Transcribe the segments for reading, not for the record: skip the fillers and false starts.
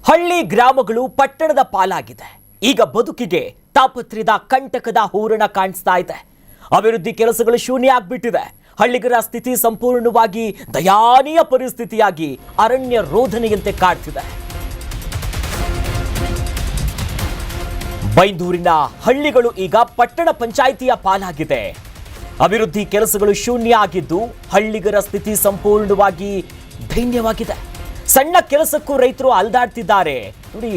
ಹಳ್ಳಿ ಗ್ರಾಮಗಳು ಪಟ್ಟಣದ ಪಾಲಾಗಿದೆ. ಈಗ ಬದುಕಿಗೆ ತಾಪತ್ರದ ಕಂಟಕದ ಹೂರಣ ಕಾಣಿಸ್ತಾ ಇದೆ. ಅಭಿವೃದ್ಧಿ ಕೆಲಸಗಳು ಶೂನ್ಯ ಆಗ್ಬಿಟ್ಟಿದೆ. ಹಳ್ಳಿಗರ ಸ್ಥಿತಿ ಸಂಪೂರ್ಣವಾಗಿ ದಯಾನೀಯ ಪರಿಸ್ಥಿತಿಯಾಗಿ ಅರಣ್ಯ ರೋಧನೆಯಂತೆ ಕಾಡ್ತಿದೆ. ಬೈಂದೂರಿನ ಹಳ್ಳಿಗಳು ಈಗ ಪಟ್ಟಣ ಪಂಚಾಯಿತಿಯ ಪಾಲಾಗಿದೆ. ಅಭಿವೃದ್ಧಿ ಕೆಲಸಗಳು ಶೂನ್ಯ ಆಗಿದ್ದು ಹಳ್ಳಿಗರ ಸ್ಥಿತಿ ಸಂಪೂರ್ಣವಾಗಿ ದೈನ್ಯವಾಗಿದೆ. ಸಣ್ಣ ಕೆಲಸಕ್ಕೂ ರೈತರು ಅಲ್ದಾಡ್ತಿದ್ದಾರೆ. ನೋಡಿ,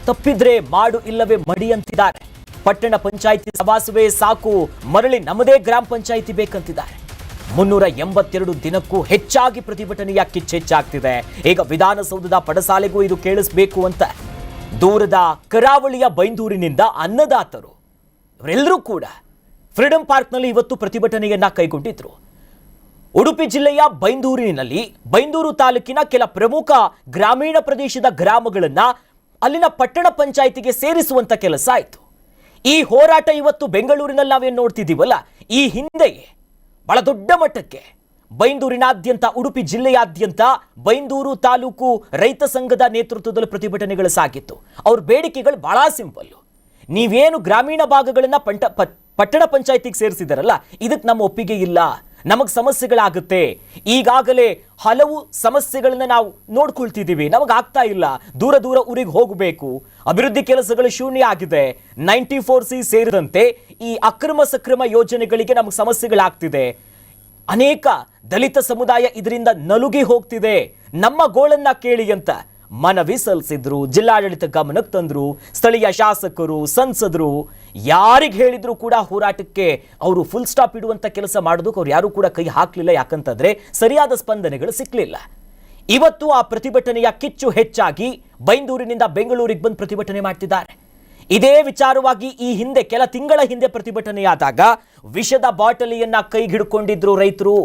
ತಪ್ಪಿದ್ರೆ ಮಾಡು ಇಲ್ಲವೇ ಮಡಿ ಅಂತಿದ್ದಾರೆ. ಪಟ್ಟಣ ಪಂಚಾಯಿತಿ ಸಭಾಸುವೆ ಸಾಕು, ಮರಳಿ ನಮ್ಮದೇ ಗ್ರಾಮ ಪಂಚಾಯಿತಿ ಬೇಕಂತಿದ್ದಾರೆ. 382 ದಿನಕ್ಕೂ ಹೆಚ್ಚಾಗಿ ಪ್ರತಿಭಟನೆಯ ಕಿಚ್ಚೆಚ್ಚಾಗ್ತಿದೆ. ಈಗ ವಿಧಾನಸೌಧದ ಪಡಸಾಲೆಗೂ ಇದು ಕೇಳಿಸಬೇಕು ಅಂತ ದೂರದ ಕರಾವಳಿಯ ಬೈಂದೂರಿನಿಂದ ಅನ್ನದಾತರು ಇವರೆಲ್ಲರೂ ಕೂಡ ಫ್ರೀಡಂ ಪಾರ್ಕ್ನಲ್ಲಿ ಇವತ್ತು ಪ್ರತಿಭಟನೆಯನ್ನ ಕೈಗೊಂಡಿದ್ರು. ಉಡುಪಿ ಜಿಲ್ಲೆಯ ಬೈಂದೂರಿನಲ್ಲಿ ಬೈಂದೂರು ತಾಲೂಕಿನ ಕೆಲ ಪ್ರಮುಖ ಗ್ರಾಮೀಣ ಪ್ರದೇಶದ ಗ್ರಾಮಗಳನ್ನ ಅಲ್ಲಿನ ಪಟ್ಟಣ ಪಂಚಾಯಿತಿಗೆ ಸೇರಿಸುವಂತ ಕೆಲಸ ಆಯಿತು. ಈ ಹೋರಾಟ ಇವತ್ತು ಬೆಂಗಳೂರಿನಲ್ಲಿ ನಾವೇನು ನೋಡ್ತಿದ್ದೀವಲ್ಲ, ಈ ಹಿಂದೆಯೇ ಬಹಳ ದೊಡ್ಡ ಮಟ್ಟಕ್ಕೆ ಬೈಂದೂರಿನಾದ್ಯಂತ, ಉಡುಪಿ ಜಿಲ್ಲೆಯಾದ್ಯಂತ ಬೈಂದೂರು ತಾಲೂಕು ರೈತ ಸಂಘದ ನೇತೃತ್ವದಲ್ಲಿ ಪ್ರತಿಭಟನೆಗಳು ಸಾಗಿತ್ತು. ಅವ್ರ ಬೇಡಿಕೆಗಳು ಬಹಳ ಸಿಂಪಲ್. ನೀವೇನು ಗ್ರಾಮೀಣ ಭಾಗಗಳನ್ನ ಪಟ್ಟಣ ಪಂಚಾಯಿತಿಗೆ ಸೇರಿಸಿದಾರಲ್ಲ, ಇದಕ್ಕೆ ನಮ್ಮ ಒಪ್ಪಿಗೆ ಇಲ್ಲ, ನಮಗೆ ಸಮಸ್ಯೆಗಳಾಗುತ್ತೆ. ಈಗಾಗಲೇ ಹಲವು ಸಮಸ್ಯೆಗಳನ್ನ ನಾವು ನೋಡ್ಕೊಳ್ತಿದ್ದೀವಿ, ನಮಗಾಗ್ತಾ ಇಲ್ಲ, ದೂರ ದೂರ ಊರಿಗೆ ಹೋಗಬೇಕು, ಅಭಿವೃದ್ಧಿ ಕೆಲಸಗಳು ಶೂನ್ಯ ಆಗಿದೆ, 94C ಸೇರಿದಂತೆ ಈ ಅಕ್ರಮ ಸಕ್ರಮ ಯೋಜನೆಗಳಿಗೆ ನಮಗೆ ಸಮಸ್ಯೆಗಳಾಗ್ತಿದೆ. ಅನೇಕ ದಲಿತ ಸಮುದಾಯ ಇದರಿಂದ ನಲುಗಿ ಹೋಗ್ತಿದೆ, ನಮ್ಮ ಗೋಳನ್ನ ಕೇಳಿ ಅಂತ ಮನವಿ ಸಲ್ಲಿಸಿದ್ರು. ಜಿಲ್ಲಾಡಳಿತ ಗಮನಕ್ಕೆ ತಂದ್ರು. ಸ್ಥಳೀಯ ಶಾಸಕರು, ಸಂಸದರು ಯಾರಿಗೆ ಹೇಳಿದ್ರು ಕೂಡ ಹೋರಾಟಕ್ಕೆ ಅವರು ಫುಲ್ ಸ್ಟಾಪ್ ಇಡುವಂತ ಕೆಲಸ ಮಾಡೋದಕ್ಕೆ ಅವ್ರು ಯಾರು ಕೂಡ ಕೈ ಹಾಕಲಿಲ್ಲ. ಯಾಕಂತಂದ್ರೆ ಸರಿಯಾದ ಸ್ಪಂದನೆಗಳು ಸಿಕ್ಕಲಿಲ್ಲ. ಇವತ್ತು ಆ ಪ್ರತಿಭಟನೆಯ ಕಿಚ್ಚು ಹೆಚ್ಚಾಗಿ ಬೈಂದೂರಿನಿಂದ ಬೆಂಗಳೂರಿಗೆ ಬಂದು ಪ್ರತಿಭಟನೆ ಮಾಡ್ತಿದ್ದಾರೆ. ಇದೇ ವಿಚಾರವಾಗಿ ಈ ಹಿಂದೆ ಕೆಲ ತಿಂಗಳ ಹಿಂದೆ ಪ್ರತಿಭಟನೆಯಾದಾಗ ವಿಷದ ಬಾಟಲಿಯನ್ನ ಕೈಗಿಡ್ಕೊಂಡಿದ್ರು ರೈತರು.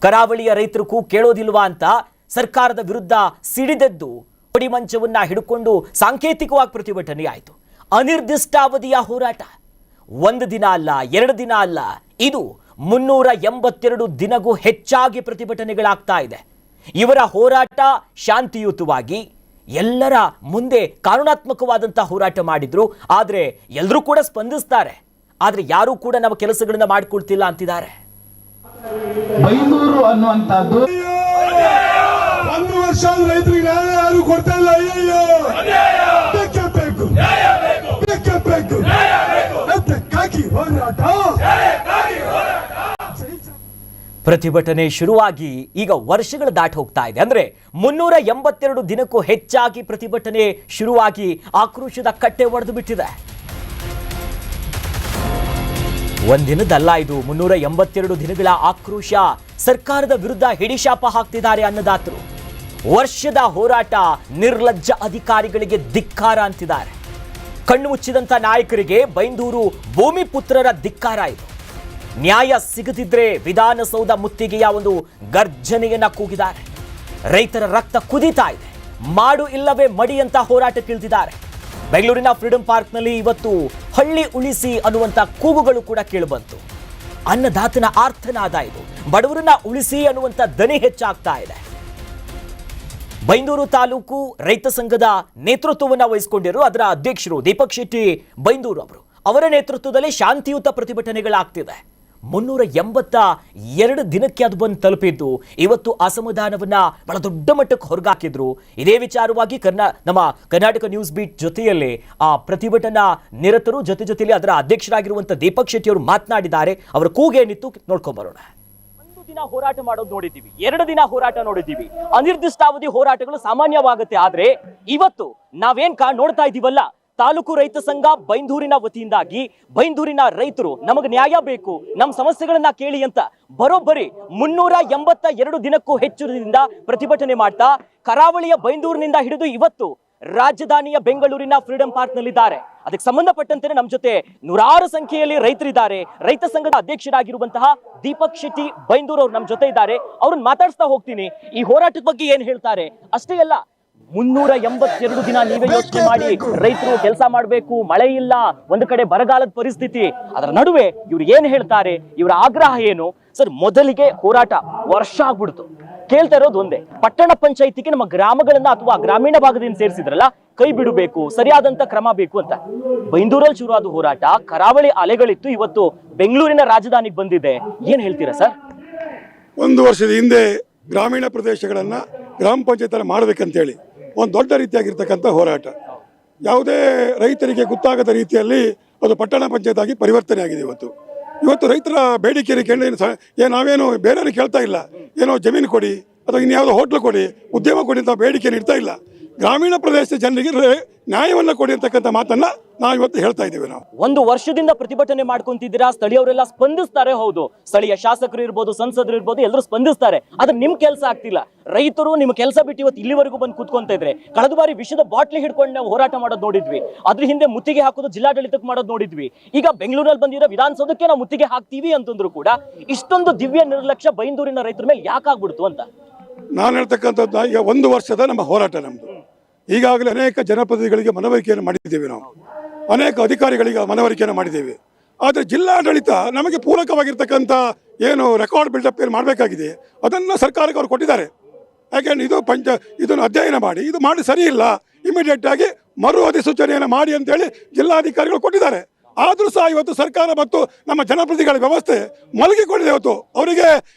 ಕರಾವಳಿಯ ರೈತರು ಕೇಳೋದಿಲ್ವಾ ಅಂತ ಸರ್ಕಾರದ ವಿರುದ್ಧ ಸಿಡಿದೆದ್ದು ಮಂಚವನ್ನ ಹಿಡ್ಕೊಂಡು ಸಾಂಕೇತಿಕವಾಗಿ ಪ್ರತಿಭಟನೆ ಆಯಿತು. ಅನಿರ್ದಿಷ್ಟಾವಧಿಯ ಹೋರಾಟ, 1 ದಿನ ಅಲ್ಲ, 2 ದಿನ ಅಲ್ಲ, ಇದು 382 ದಿನಗೂ ಹೆಚ್ಚಾಗಿ ಪ್ರತಿಭಟನೆಗಳಾಗ್ತಾ ಇದೆ. ಇವರ ಹೋರಾಟ ಶಾಂತಿಯುತವಾಗಿ ಎಲ್ಲರ ಮುಂದೆ ಕಾನೂನಾತ್ಮಕವಾದಂತಹ ಹೋರಾಟ ಮಾಡಿದ್ರು. ಆದ್ರೆ ಎಲ್ಲರೂ ಕೂಡ ಸ್ಪಂದಿಸ್ತಾರೆ, ಆದ್ರೆ ಯಾರು ಕೂಡ ನಮ್ಮ ಕೆಲಸಗಳನ್ನ ಮಾಡಿಕೊಳ್ತಿಲ್ಲ ಅಂತಿದ್ದಾರೆ. ಬೈಂದೂರು ಅನ್ನುವಂತದ್ದು 1 ವರ್ಷ ರೈತರಿಗೆ ಯಾರು ಕೊಡ್ತಾ ಇಲ್ಲ. ಅಯ್ಯಯ್ಯೋ, ಪ್ರತಿಭಟನೆ ಶುರುವಾಗಿ ಈಗ ವರ್ಷಗಳು ದಾಟಿ ಹೋಗ್ತಾ ಇದೆ. ಅಂದ್ರೆ 382 ದಿನಕ್ಕೂ ಹೆಚ್ಚಾಗಿ ಪ್ರತಿಭಟನೆ ಶುರುವಾಗಿ ಆಕ್ರೋಶದ ಕಟ್ಟೆ ಒಡೆದು ಬಿಟ್ಟಿದೆ. ಒಂದಿನದಲ್ಲ ಇದು, 382 ದಿನಗಳ ಆಕ್ರೋಶ. ಸರ್ಕಾರದ ವಿರುದ್ಧ ಹಿಡಿಶಾಪ ಹಾಕ್ತಿದ್ದಾರೆ ಅನ್ನದಾತರು. ವರ್ಷದ ಹೋರಾಟ, ನಿರ್ಲಜ್ಜ ಅಧಿಕಾರಿಗಳಿಗೆ ಧಿಕ್ಕಾರ ಅಂತಿದ್ದಾರೆ. ಕಣ್ಣು ಮುಚ್ಚಿದಂತ ನಾಯಕರಿಗೆ ಬೈಂದೂರು ಭೂಮಿ ಪುತ್ರರ ಧಿಕ್ಕಾರ ಇದು. ನ್ಯಾಯ ಸಿಗದಿದ್ರೆ ವಿಧಾನಸೌಧ ಮುತ್ತಿಗೆಯ ಒಂದು ಗರ್ಜನೆಯನ್ನ ಕೂಗಿದ್ದಾರೆ. ರೈತರ ರಕ್ತ ಕುದೀತಾ ಇದೆ. ಮಾಡು ಇಲ್ಲವೇ ಮಡಿ ಅಂತ ಹೋರಾಟಕ್ಕಿಳಿದಿದ್ದಾರೆ. ಬೆಂಗಳೂರಿನ ಫ್ರೀಡಂ ಪಾರ್ಕ್ನಲ್ಲಿ ಇವತ್ತು ಹಳ್ಳಿ ಉಳಿಸಿ ಅನ್ನುವಂಥ ಕೂಗುಗಳು ಕೂಡ ಕೇಳಿಬಂತು. ಅನ್ನದಾತನ ಆರ್ತನಾದ ಇದು. ಬಡವರನ್ನ ಉಳಿಸಿ ಅನ್ನುವಂಥ ದನಿ ಹೆಚ್ಚಾಗ್ತಾ ಇದೆ. ಬೈಂದೂರು ತಾಲೂಕು ರೈತ ಸಂಘದ ನೇತೃತ್ವವನ್ನು ವಹಿಸಿಕೊಂಡಿರುವ ಅದರ ಅಧ್ಯಕ್ಷರು ದೀಪಕ್ ಶೆಟ್ಟಿ ಬೈಂದೂರು ಅವರು, ಅವರ ನೇತೃತ್ವದಲ್ಲಿ ಶಾಂತಿಯುತ ಪ್ರತಿಭಟನೆಗಳಾಗ್ತಿದೆ. 382 ದಿನಕ್ಕೆ ಅದು ಬಂದು ತಲುಪಿದ್ದು. ಇವತ್ತು ಅಸಮಾಧಾನವನ್ನ ಬಹಳ ದೊಡ್ಡ ಮಟ್ಟಕ್ಕೆ ಹೊರಗಾಕಿದ್ರು. ಇದೇ ವಿಚಾರವಾಗಿ ನಮ್ಮ ಕರ್ನಾಟಕ ನ್ಯೂಸ್ ಬೀಟ್ ಜೊತೆಯಲ್ಲಿ ಆ ಪ್ರತಿಭಟನಾ ನಿರತರು ಜೊತೆಯಲ್ಲಿ ಅದರ ಅಧ್ಯಕ್ಷರಾಗಿರುವಂತಹ ದೀಪಕ್ ಶೆಟ್ಟಿ ಅವರು ಮಾತನಾಡಿದ್ದಾರೆ. ಅವರ ಕೂಗೇನಿತ್ತು ನೋಡ್ಕೊಂಡ್ ಬರೋಣ. 1 ದಿನ ಹೋರಾಟ ಮಾಡೋದು ನೋಡಿದ್ದೀವಿ, 2 ದಿನ ಹೋರಾಟ ನೋಡಿದ್ದೀವಿ. ಅನಿರ್ದಿಷ್ಟಾವಧಿ ಹೋರಾಟಗಳು ಸಾಮಾನ್ಯವಾಗುತ್ತೆ. ಆದ್ರೆ ಇವತ್ತು ನಾವೇನ್ ನೋಡ್ತಾ ಇದೀವಲ್ಲ, ತಾಲೂಕು ರೈತ ಸಂಘ ಬೈಂದೂರಿನ ವತಿಯಿಂದಾಗಿ ಬೈಂದೂರಿನ ರೈತರು ನಮಗೆ ನ್ಯಾಯ ಬೇಕು, ನಮ್ಮ ಸಮಸ್ಯೆಗಳನ್ನ ಕೇಳಿ ಅಂತ ಬರೋಬ್ಬರಿ 382 ದಿನಕ್ಕೂ ಹೆಚ್ಚು ದಿನದಿಂದ ಪ್ರತಿಭಟನೆ ಮಾಡ್ತಾ ಕರಾವಳಿಯ ಬೈಂದೂರಿನಿಂದ ಹಿಡಿದು ಇವತ್ತು ರಾಜಧಾನಿಯ ಬೆಂಗಳೂರಿನ ಫ್ರೀಡಂ ಪಾರ್ಕ್ ನಲ್ಲಿದ್ದಾರೆ. ಅದಕ್ಕೆ ಸಂಬಂಧಪಟ್ಟಂತೆ ನಮ್ಮ ಜೊತೆ ನೂರಾರು ಸಂಖ್ಯೆಯಲ್ಲಿ ರೈತರಿದ್ದಾರೆ. ರೈತ ಸಂಘದ ಅಧ್ಯಕ್ಷರಾಗಿರುವಂತಹ ದೀಪಕ್ ಶೆಟ್ಟಿ ಬೈಂದೂರು ಅವರು ನಮ್ಮ ಜೊತೆ ಇದ್ದಾರೆ. ಅವ್ರನ್ನ ಮಾತಾಡ್ಸ್ತಾ ಹೋಗ್ತೀನಿ. ಈ ಹೋರಾಟದ ಬಗ್ಗೆ ಏನ್ ಹೇಳ್ತಾರೆ ಅಷ್ಟೇ ಅಲ್ಲ, 382 ದಿನ ನೀವೇ ಯೋಚನೆ ಮಾಡಿ, ರೈತರು ಕೆಲಸ ಮಾಡಬೇಕು, ಮಳೆ ಇಲ್ಲ, ಒಂದು ಕಡೆ ಬರಗಾಲದ ಪರಿಸ್ಥಿತಿ, ಅದರ ನಡುವೆ ಇವ್ರು ಏನ್ ಹೇಳ್ತಾರೆ, ಇವರ ಆಗ್ರಹ ಏನು? ಸರ್, ಮೊದಲಿಗೆ ಹೋರಾಟ ವರ್ಷ ಆಗ್ಬಿಡ್ತು, ಕೇಳ್ತಾ ಇರೋದು ಒಂದೇ, ಪಟ್ಟಣ ಪಂಚಾಯಿತಿಗೆ ನಮ್ಮ ಗ್ರಾಮಗಳನ್ನ ಅಥವಾ ಗ್ರಾಮೀಣ ಭಾಗದಿಂದ ಸೇರಿಸಿದ್ರಲ್ಲ ಕೈ ಬಿಡಬೇಕು, ಸರಿಯಾದಂತ ಕ್ರಮ ಬೇಕು ಅಂತ. ಬೈಂದೂರಲ್ಲಿ ಶುರುವಾದ ಹೋರಾಟ ಕರಾವಳಿ ಅಲೆಗಳಿತ್ತು, ಇವತ್ತು ಬೆಂಗಳೂರಿನ ರಾಜಧಾನಿಗೆ ಬಂದಿದೆ. ಏನ್ ಹೇಳ್ತೀರಾ ಸರ್? ಒಂದು ವರ್ಷದ ಹಿಂದೆ ಗ್ರಾಮೀಣ ಪ್ರದೇಶಗಳನ್ನ ಗ್ರಾಮ ಪಂಚಾಯತ್ ಮಾಡಬೇಕಂತೇಳಿ ಒಂದು ದೊಡ್ಡ ರೀತಿಯಾಗಿರ್ತಕ್ಕಂಥ ಹೋರಾಟ, ಯಾವುದೇ ರೈತರಿಗೆ ಗೊತ್ತಾಗದ ರೀತಿಯಲ್ಲಿ ಅದು ಪಟ್ಟಣ ಪಂಚಾಯತ್ ಆಗಿ ಪರಿವರ್ತನೆ ಆಗಿದೆ. ಇವತ್ತು ರೈತರ ಬೇಡಿಕೆಯನ್ನು ಕೇಳಿ ನಾವೇನು ಬೇರೆ ಕೇಳ್ತಾ ಇಲ್ಲ, ಏನೋ ಜಮೀನು ಕೊಡಿ ಅಥವಾ ಇನ್ಯಾವುದೋ ಹೋಟ್ಲು ಕೊಡಿ, ಉದ್ಯಮ ಕೊಡಿ ಅಂತ ಬೇಡಿಕೆಯನ್ನು ಇಡ್ತಾ ಇಲ್ಲ. ಗ್ರಾಮೀಣ ಪ್ರದೇಶದ ಜನರಿಗೆ ನ್ಯಾಯವನ್ನು ಕೊಡಿ ಅಂತಕ್ಕಂಥ ಮಾತನ್ನ ನಾವು ಇವತ್ತು ಹೇಳ್ತಾ ಇದ್ದೀವಿ. ನಾವು ಒಂದು ವರ್ಷದಿಂದ ಪ್ರತಿಭಟನೆ ಮಾಡ್ಕೊಂತಿದ್ದೀರಾ, ಸ್ಥಳೀಯವರೆಲ್ಲ ಸ್ಪಂದಿಸ್ತಾರೆ. ಹೌದು, ಸ್ಥಳೀಯ ಶಾಸಕರು ಇರ್ಬೋದು, ಸಂಸದರು ಇರ್ಬೋದು, ಎಲ್ಲರೂ ಸ್ಪಂದಿಸ್ತಾರೆ. ಆದ್ರೆ ನಿಮ್ ಕೆಲಸ ಆಗ್ತಿಲ್ಲ. ರೈತರು ನಿಮ್ಮ ಕೆಲಸ ಬಿಟ್ಟು ಇವತ್ತು ಇಲ್ಲಿವರೆಗೂ ಬಂದು ಕೂತ್ಕೊಂತ ಇದ್ರೆ, ಕಳೆದ ಬಾರಿ ವಿಷದ ಬಾಟ್ಲಿ ಹಿಡ್ಕೊಂಡು ನಾವು ಹೋರಾಟ ಮಾಡೋದು ನೋಡಿದ್ವಿ. ಅದ್ರ ಹಿಂದೆ ಮುತ್ತಿಗೆ ಹಾಕೋದು ಜಿಲ್ಲಾಡಳಿತಕ್ಕೆ ಮಾಡೋದು ನೋಡಿದ್ವಿ. ಈಗ ಬೆಂಗಳೂರಲ್ಲಿ ಬಂದಿರೋ ವಿಧಾನಸೌಧಕ್ಕೆ ನಾವು ಮುತ್ತಿಗೆ ಹಾಕ್ತೀವಿ ಅಂತಂದ್ರು ಕೂಡ ಇಷ್ಟೊಂದು ದಿವ್ಯ ನಿರ್ಲಕ್ಷ್ಯ ಬೈಂದೂರಿನ ರೈತರ ಮೇಲೆ ಯಾಕಾಗ್ಬಿಡ್ತು ಅಂತ ನಾನು ಹೇಳ್ತಕ್ಕಂಥದ್ದು. ಈಗ ಒಂದು ವರ್ಷದ ನಮ್ಮ ಹೋರಾಟ ನಮ್ದು. ಈಗಾಗಲೇ ಅನೇಕ ಜನಪ್ರತಿನಿಧಿಗಳಿಗೆ ಮನವರಿಕೆಯನ್ನು ಮಾಡಿದ್ದೇವೆ, ನಾವು ಅನೇಕ ಅಧಿಕಾರಿಗಳಿಗೆ ಮನವರಿಕೆಯನ್ನು ಮಾಡಿದ್ದೇವೆ. ಆದರೆ ಜಿಲ್ಲಾಡಳಿತ ನಮಗೆ ಪೂರಕವಾಗಿರ್ತಕ್ಕಂಥ ಏನು ರೆಕಾರ್ಡ್ ಬಿಲ್ಡಪ್ ಏನು ಮಾಡಬೇಕಾಗಿದೆ ಅದನ್ನು ಸರ್ಕಾರಕ್ಕೆ ಅವರು ಕೊಟ್ಟಿದ್ದಾರೆ. ಯಾಕೆಂದ್ರೆ ಇದನ್ನು ಅಧ್ಯಯನ ಮಾಡಿ ಇದು ಮಾಡಿ ಸರಿ ಇಲ್ಲ, ಇಮಿಡಿಯೇಟ್ ಆಗಿ ಮರು ಅಧಿಸೂಚನೆಯನ್ನು ಮಾಡಿ ಅಂತೇಳಿ ಜಿಲ್ಲಾಧಿಕಾರಿಗಳು ಕೊಟ್ಟಿದ್ದಾರೆ. ಆದರೂ ಸಹ ಇವತ್ತು ಸರ್ಕಾರ ಮತ್ತು ನಮ್ಮ ಜನಪ್ರತಿನಿಧಿಗಳ ವ್ಯವಸ್ಥೆ ಮಲಗಿಕೊಂಡಿದೆ. ಇವತ್ತು ಅವರಿಗೆ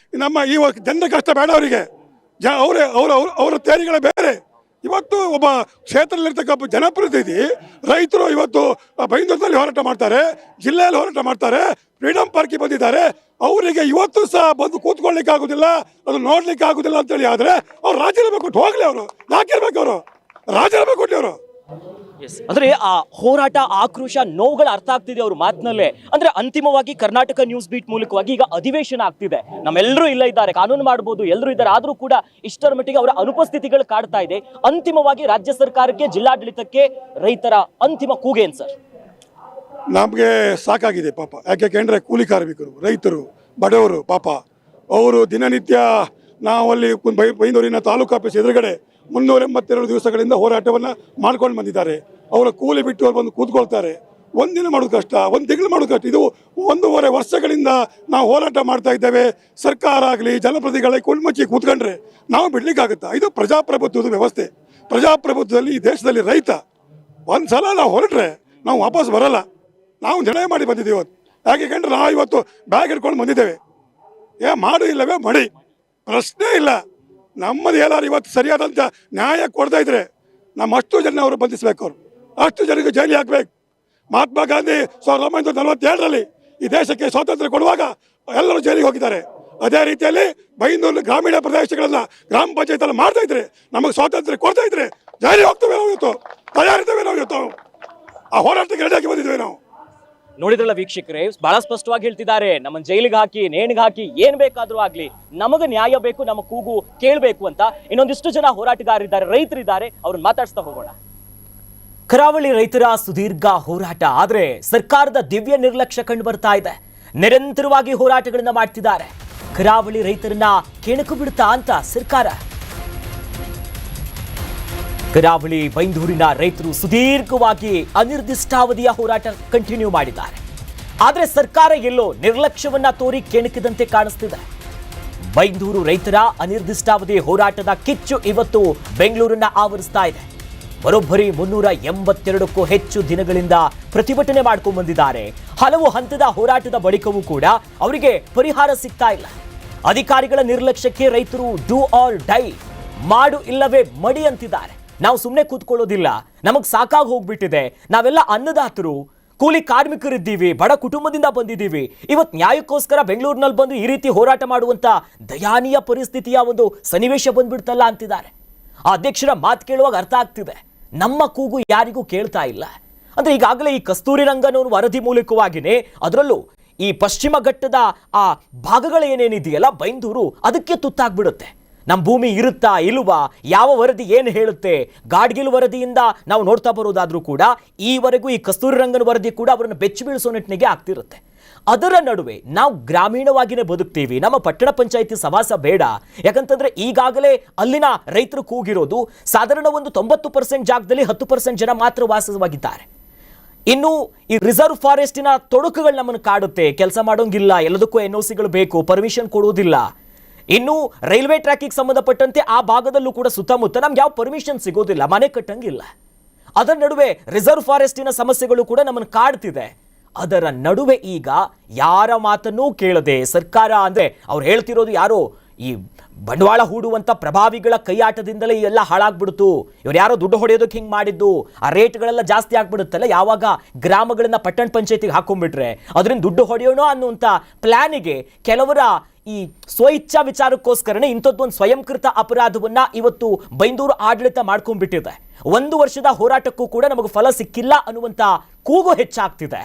ನಮ್ಮ ಈ ಜನರ ಕಷ್ಟ ಬೇಡ, ಅವರಿಗೆ ಅವರ ತೇರಿಗಳೇ ಬೇರೆ. ಇವತ್ತು ಒಬ್ಬ ಕ್ಷೇತ್ರದಲ್ಲಿರ್ತಕ್ಕಂಥ ಜನಪ್ರತಿನಿಧಿ ರೈತರು ಇವತ್ತು ಬೈಂದೂರಿನಲ್ಲಿ ಹೋರಾಟ ಮಾಡ್ತಾರೆ, ಜಿಲ್ಲೆಯಲ್ಲಿ ಹೋರಾಟ ಮಾಡ್ತಾರೆ, ಫ್ರೀಡಂ ಪಾರ್ಕಿಗೆ ಬಂದಿದ್ದಾರೆ. ಅವರಿಗೆ ಇವತ್ತು ಸಹ ಬಂದು ಕೂತ್ಕೊಳ್ಳಿಕ್ಕೆ ಆಗುದಿಲ್ಲ, ಅದು ನೋಡ್ಲಿಕ್ಕೆ ಆಗುದಿಲ್ಲ ಅಂತೇಳಿ ಆದ್ರೆ ಅವ್ರು ರಾಜೀನಾಮೆ ಕೊಟ್ಟು ಹೋಗ್ಲಿ. ಅವರು ಯಾಕಿರ್ಬೇಕು? ಅವರು ರಾಜೀನಾಮೆ ಕೊಡ್ಲಿ. ಅವರು ಅಂದ್ರೆ ಆ ಹೋರಾಟ, ಆಕ್ರೋಶ, ನೋವುಗಳ ಅರ್ಥ ಆಗ್ತಿದೆ ಅವ್ರ ಮಾತಿನಲ್ಲೇ. ಅಂದ್ರೆ ಅಂತಿಮವಾಗಿ ಕರ್ನಾಟಕ ನ್ಯೂಸ್ ಬೀಟ್ ಮೂಲಕವಾಗಿ ಈಗ ಅಧಿವೇಶನ ಆಗ್ತಿದೆ, ನಮ್ಮೆಲ್ಲರೂ ಇಲ್ಲ ಇದ್ದಾರೆ, ಕಾನೂನು ಮಾಡಬಹುದು, ಎಲ್ಲರೂ ಇದ್ದಾರೆ. ಆದ್ರೂ ಕೂಡ ಇಷ್ಟರ ಮಟ್ಟಿಗೆ ಅವರ ಅನುಪಸ್ಥಿತಿಗಳು ಕಾಡ್ತಾ ಇದೆ. ಅಂತಿಮವಾಗಿ ರಾಜ್ಯ ಸರ್ಕಾರಕ್ಕೆ, ಜಿಲ್ಲಾಡಳಿತಕ್ಕೆ ರೈತರ ಅಂತಿಮ ಕೂಗೇನ್ ಸರ್? ನಮಗೆ ಸಾಕಾಗಿದೆ ಪಾಪ. ಯಾಕೆಂದ್ರೆ ಕೂಲಿ ಕಾರ್ಮಿಕರು, ರೈತರು, ಬಡವರು ಪಾಪ ಅವರು ದಿನನಿತ್ಯ ನಾವಲ್ಲಿ ಬೈಂದೂರಿನ ತಾಲೂಕು ಆಫೀಸ್ ಎದುರುಗಡೆ 382 ದಿವಸಗಳಿಂದ ಹೋರಾಟವನ್ನು ಮಾಡ್ಕೊಂಡು ಬಂದಿದ್ದಾರೆ. ಅವರ ಕೂಲಿ ಬಿಟ್ಟು ಅವ್ರು ಬಂದು ಕೂತ್ಕೊಳ್ತಾರೆ. ಒಂದಿನ ಮಾಡೋದು ಕಷ್ಟ, ಒಂದು ತಿಂಗಳು ಮಾಡೋದು ಕಷ್ಟ. ಇದು 1.5 ವರ್ಷಗಳಿಂದ ನಾವು ಹೋರಾಟ ಮಾಡ್ತಾ ಇದ್ದೇವೆ. ಸರ್ಕಾರ ಆಗಲಿ ಜನಪ್ರತಿನಿಧಿಗಳೇ ಕುಳ್ಮುಚ್ಚಿ ಕೂತ್ಕೊಂಡ್ರೆ ನಾವು ಬಿಡ್ಲಿಕ್ಕಾಗುತ್ತಾ? ಇದು ಪ್ರಜಾಪ್ರಭುತ್ವದ ವ್ಯವಸ್ಥೆ. ಪ್ರಜಾಪ್ರಭುತ್ವದಲ್ಲಿ ಈ ದೇಶದಲ್ಲಿ ರೈತ ಒಂದ್ಸಲ ನಾವು ಹೊರಟ್ರೆ ನಾವು ವಾಪಸ್ ಬರಲ್ಲ. ನಾವು ನಿರ್ಣಯ ಮಾಡಿ ಬಂದಿದ್ದೀವಿ ಇವತ್ತು. ಯಾಕೆಂದ್ರೆ ನಾವು ಇವತ್ತು ಬ್ಯಾಗ್ ಹಿಡ್ಕೊಂಡು ಬಂದಿದ್ದೇವೆ. ಮಾಡು ಇಲ್ಲವೇ ಮಡಿ, ಪ್ರಶ್ನೆ ಇಲ್ಲ. ನಮ್ಮದು ಎಲ್ಲರೂ ಇವತ್ತು ಸರಿಯಾದಂಥ ನ್ಯಾಯ ಕೊಡ್ತಾ ಇದ್ರೆ ನಮ್ಮ ಅಷ್ಟು ಜನ ಅವರು ಬಂಧಿಸಬೇಕು, ಅವರು ಅಷ್ಟು ಜನರಿಗೆ ಜೈಲಿಗೆ ಹಾಕಬೇಕು. ಮಹಾತ್ಮ ಗಾಂಧಿ 1947ರಲ್ಲಿ ಈ ದೇಶಕ್ಕೆ ಸ್ವಾತಂತ್ರ್ಯ ಕೊಡುವಾಗ ಎಲ್ಲರೂ ಜೈಲಿಗೆ ಹೋಗಿದ್ದಾರೆ. ಅದೇ ರೀತಿಯಲ್ಲಿ ಬೈಂದೂರು ಗ್ರಾಮೀಣ ಪ್ರದೇಶಗಳನ್ನ ಗ್ರಾಮ ಪಂಚಾಯತ್ ಎಲ್ಲ ಮಾಡ್ತಾ ಇದ್ರೆ, ನಮಗೆ ಸ್ವಾತಂತ್ರ್ಯ ಕೊಡ್ತಾ ಇದ್ರೆ ಜೈಲಿಗೆ ಹೋಗ್ತೇವೆ. ನಾವು ಇವತ್ತು ತಯಾರಿದ್ದೇವೆ. ನಾವು ಇವತ್ತು ಆ ಹೋರಾಟಕ್ಕೆ ರೆಡಿಯಾಗಿ ಬಂದಿದ್ದೇವೆ. ನಾವು ನೋಡಿದ್ರಲ್ಲ ವೀಕ್ಷಕರೇ, ಬಹಳ ಸ್ಪಷ್ಟವಾಗಿ ಹೇಳ್ತಿದ್ದಾರೆ, ನಮ್ಮನ್ನ ಜೈಲಿಗೆ ಹಾಕಿ, ನೇಣಿಗೆ ಹಾಕಿ, ಏನ್ ಬೇಕಾದ್ರೂ ಆಗ್ಲಿ, ನಮಗೆ ನ್ಯಾಯ ಬೇಕು, ನಮ್ಮ ಕೂಗು ಕೇಳಬೇಕು ಅಂತ ಇನ್ನೊಂದಿಷ್ಟು ಜನ ಹೋರಾಟಗಾರರಿದ್ದಾರೆ, ರೈತರಿದ್ದಾರೆ. ಅವ್ರನ್ನ ಮಾತಾಡ್ಸ್ತಾ ಹೋಗೋಣ. ಕರಾವಳಿ ರೈತರ ಸುದೀರ್ಘ ಹೋರಾಟ, ಆದ್ರೆ ಸರ್ಕಾರದ ದಿವ್ಯ ನಿರ್ಲಕ್ಷ್ಯ ಕಂಡು ಬರ್ತಾ ಇದೆ. ನಿರಂತರವಾಗಿ ಹೋರಾಟಗಳನ್ನ ಮಾಡ್ತಿದ್ದಾರೆ. ಕರಾವಳಿ ರೈತರನ್ನ ಕೆಣಕು ಬಿಡ್ತಾ ಅಂತ ಸರ್ಕಾರ. ಕರಾವಳಿ ಬೈಂದೂರಿನ ರೈತರು ಸುದೀರ್ಘವಾಗಿ ಅನಿರ್ದಿಷ್ಟಾವಧಿಯ ಹೋರಾಟ ಕಂಟಿನ್ಯೂ ಮಾಡಿದ್ದಾರೆ. ಆದರೆ ಸರ್ಕಾರ ಎಲ್ಲೋ ನಿರ್ಲಕ್ಷ್ಯವನ್ನ ತೋರಿ ಕೆಣಕಿದಂತೆ ಕಾಣಿಸ್ತಿದೆ. ಬೈಂದೂರು ರೈತರ ಅನಿರ್ದಿಷ್ಟಾವಧಿ ಹೋರಾಟದ ಕಿಚ್ಚು ಇವತ್ತು ಬೆಂಗಳೂರನ್ನ ಆವರಿಸ್ತಾ ಇದೆ. ಬರೋಬ್ಬರಿ 382ಕ್ಕೂ ಹೆಚ್ಚು ದಿನಗಳಿಂದ ಪ್ರತಿಭಟನೆ ಮಾಡ್ಕೊಂಡು ಬಂದಿದ್ದಾರೆ. ಹಲವು ಹಂತದ ಹೋರಾಟದ ಬಳಿಕವೂ ಕೂಡ ಅವರಿಗೆ ಪರಿಹಾರ ಸಿಗ್ತಾ ಇಲ್ಲ. ಅಧಿಕಾರಿಗಳ ನಿರ್ಲಕ್ಷ್ಯಕ್ಕೆ ರೈತರು ಡೂ ಆರ್ ಡೈ, ಮಾಡು ಇಲ್ಲವೇ ಮಡಿ ಅಂತಿದ್ದಾರೆ. ನಾವು ಸುಮ್ಮನೆ ಕೂತ್ಕೊಳ್ಳೋದಿಲ್ಲ, ನಮಗೆ ಸಾಕಾಗಿ ಹೋಗ್ಬಿಟ್ಟಿದೆ, ನಾವೆಲ್ಲ ಅನ್ನದಾತರು, ಕೂಲಿ ಕಾರ್ಮಿಕರಿದ್ದೀವಿ, ಬಡ ಕುಟುಂಬದಿಂದ ಬಂದಿದ್ದೀವಿ. ಇವತ್ತು ನ್ಯಾಯಕ್ಕೋಸ್ಕರ ಬೆಂಗಳೂರಿನಲ್ಲಿ ಬಂದು ಈ ರೀತಿ ಹೋರಾಟ ಮಾಡುವಂತ ದಯಾನೀಯ ಪರಿಸ್ಥಿತಿಯ ಒಂದು ಸನ್ನಿವೇಶ ಬಂದ್ಬಿಡ್ತಲ್ಲ ಅಂತಿದ್ದಾರೆ. ಆ ಅಧ್ಯಕ್ಷರ ಮಾತು ಕೇಳುವಾಗ ಅರ್ಥ ಆಗ್ತಿದೆ, ನಮ್ಮ ಕೂಗು ಯಾರಿಗೂ ಕೇಳ್ತಾ ಇಲ್ಲ. ಅಂದ್ರೆ ಈಗಾಗಲೇ ಈ ಕಸ್ತೂರಿ ರಂಗನ್ ವರದಿ ಮೂಲಕವಾಗಿನೇ, ಅದರಲ್ಲೂ ಈ ಪಶ್ಚಿಮ ಘಟ್ಟದ ಆ ಭಾಗಗಳೇನೇನಿದೆಯಲ್ಲ ಬೈಂದೂರು, ಅದಕ್ಕೆ ತುತ್ತಾಗ್ಬಿಡುತ್ತೆ. ನಮ್ಮ ಭೂಮಿ ಇರುತ್ತಾ ಇಲ್ವಾ, ಯಾವ ವರದಿ ಏನು ಹೇಳುತ್ತೆ, ಗಾಡ್ಗಿಲ್ ವರದಿಯಿಂದ ನಾವು ನೋಡ್ತಾ ಬರೋದಾದ್ರೂ ಕೂಡ ಈವರೆಗೂ ಈ ಕಸ್ತೂರಿ ರಂಗನ್ ವರದಿ ಕೂಡ ಅವರನ್ನು ಬೆಚ್ಚಿ ಬೀಳಿಸೋ ನಿಟ್ಟಿಗೆ ಆಗ್ತಿರುತ್ತೆ. ಅದರ ನಡುವೆ ನಾವು ಗ್ರಾಮೀಣವಾಗಿನೇ ಬದುಕ್ತೀವಿ, ನಮ್ಮ ಪಟ್ಟಣ ಪಂಚಾಯಿತಿ ಸವಾಸ ಬೇಡ. ಯಾಕಂತಂದ್ರೆ ಈಗಾಗಲೇ ಅಲ್ಲಿನ ರೈತರು ಕೂಗಿರೋದು ಸಾಧಾರಣ ಒಂದು 90% ಜಾಗದಲ್ಲಿ 10% ಜನ ಮಾತ್ರ ವಾಸವಾಗಿದ್ದಾರೆ. ಇನ್ನು ಈ ರಿಸರ್ವ್ ಫಾರೆಸ್ಟಿನ ತೊಡಕುಗಳು ನಮ್ಮನ್ನು ಕಾಡುತ್ತೆ. ಕೆಲಸ ಮಾಡೋಂಗಿಲ್ಲ, ಎಲ್ಲದಕ್ಕೂ NOCಗಳು ಬೇಕು, ಪರ್ಮಿಷನ್ ಕೊಡೋದಿಲ್ಲ. ಇನ್ನು ರೈಲ್ವೆ ಟ್ರ್ಯಾಕಿಗೆ ಸಂಬಂಧಪಟ್ಟಂತೆ ಆ ಭಾಗದಲ್ಲೂ ಕೂಡ ಸುತ್ತಮುತ್ತ ನಮ್ಗೆ ಯಾವ ಪರ್ಮಿಷನ್ ಸಿಗೋದಿಲ್ಲ, ಮನೆ ಕಟ್ಟಂಗಿಲ್ಲ. ಅದರ ನಡುವೆ ರಿಸರ್ವ್ ಫಾರೆಸ್ಟಿನ ಸಮಸ್ಯೆಗಳು ಕೂಡ ನಮ್ಮನ್ನು ಕಾಡ್ತಿದೆ. ಅದರ ನಡುವೆ ಈಗ ಯಾರ ಮಾತನ್ನೂ ಕೇಳದೆ ಸರ್ಕಾರ, ಅಂದ್ರೆ ಅವ್ರು ಹೇಳ್ತಿರೋದು ಯಾರೋ ಈ ಬಂಡವಾಳ ಹೂಡುವಂತ ಪ್ರಭಾವಿಗಳ ಕೈಯಾಟದಿಂದಲೇ ಎಲ್ಲ ಹಾಳಾಗ್ಬಿಡ್ತು, ಇವ್ರು ಯಾರೋ ದುಡ್ಡು ಹೊಡೆಯೋದಕ್ಕೆ ಹಿಂಗೆ ಮಾಡಿದ್ದು, ಆ ರೇಟ್ಗಳೆಲ್ಲ ಜಾಸ್ತಿ ಆಗ್ಬಿಡುತ್ತಲ್ಲ, ಯಾವಾಗ ಗ್ರಾಮಗಳನ್ನ ಪಟ್ಟಣ ಪಂಚಾಯತಿಗೆ ಹಾಕೊಂಡ್ಬಿಟ್ರೆ ಅದರಿಂದ ದುಡ್ಡು ಹೊಡೆಯೋಣ ಅನ್ನುವಂಥ ಪ್ಲಾನಿಗೆ ಕೆಲವರ ಈ ಸ್ವಇಚ್ಛಾ ವಿಚಾರಕ್ಕೋಸ್ಕರನೇ ಇಂಥದ್ದೊಂದು ಸ್ವಯಂಕೃತ ಅಪರಾಧವನ್ನ ಇವತ್ತು ಬೈಂದೂರು ಆಡಳಿತ ಮಾಡ್ಕೊಂಡ್ಬಿಟ್ಟಿದೆ. 1 ವರ್ಷದ ಹೋರಾಟಕ್ಕೂ ಕೂಡ ನಮಗೆ ಫಲ ಸಿಕ್ಕಿಲ್ಲ ಅನ್ನುವಂಥ ಕೂಗು ಹೆಚ್ಚಾಗ್ತಿದೆ.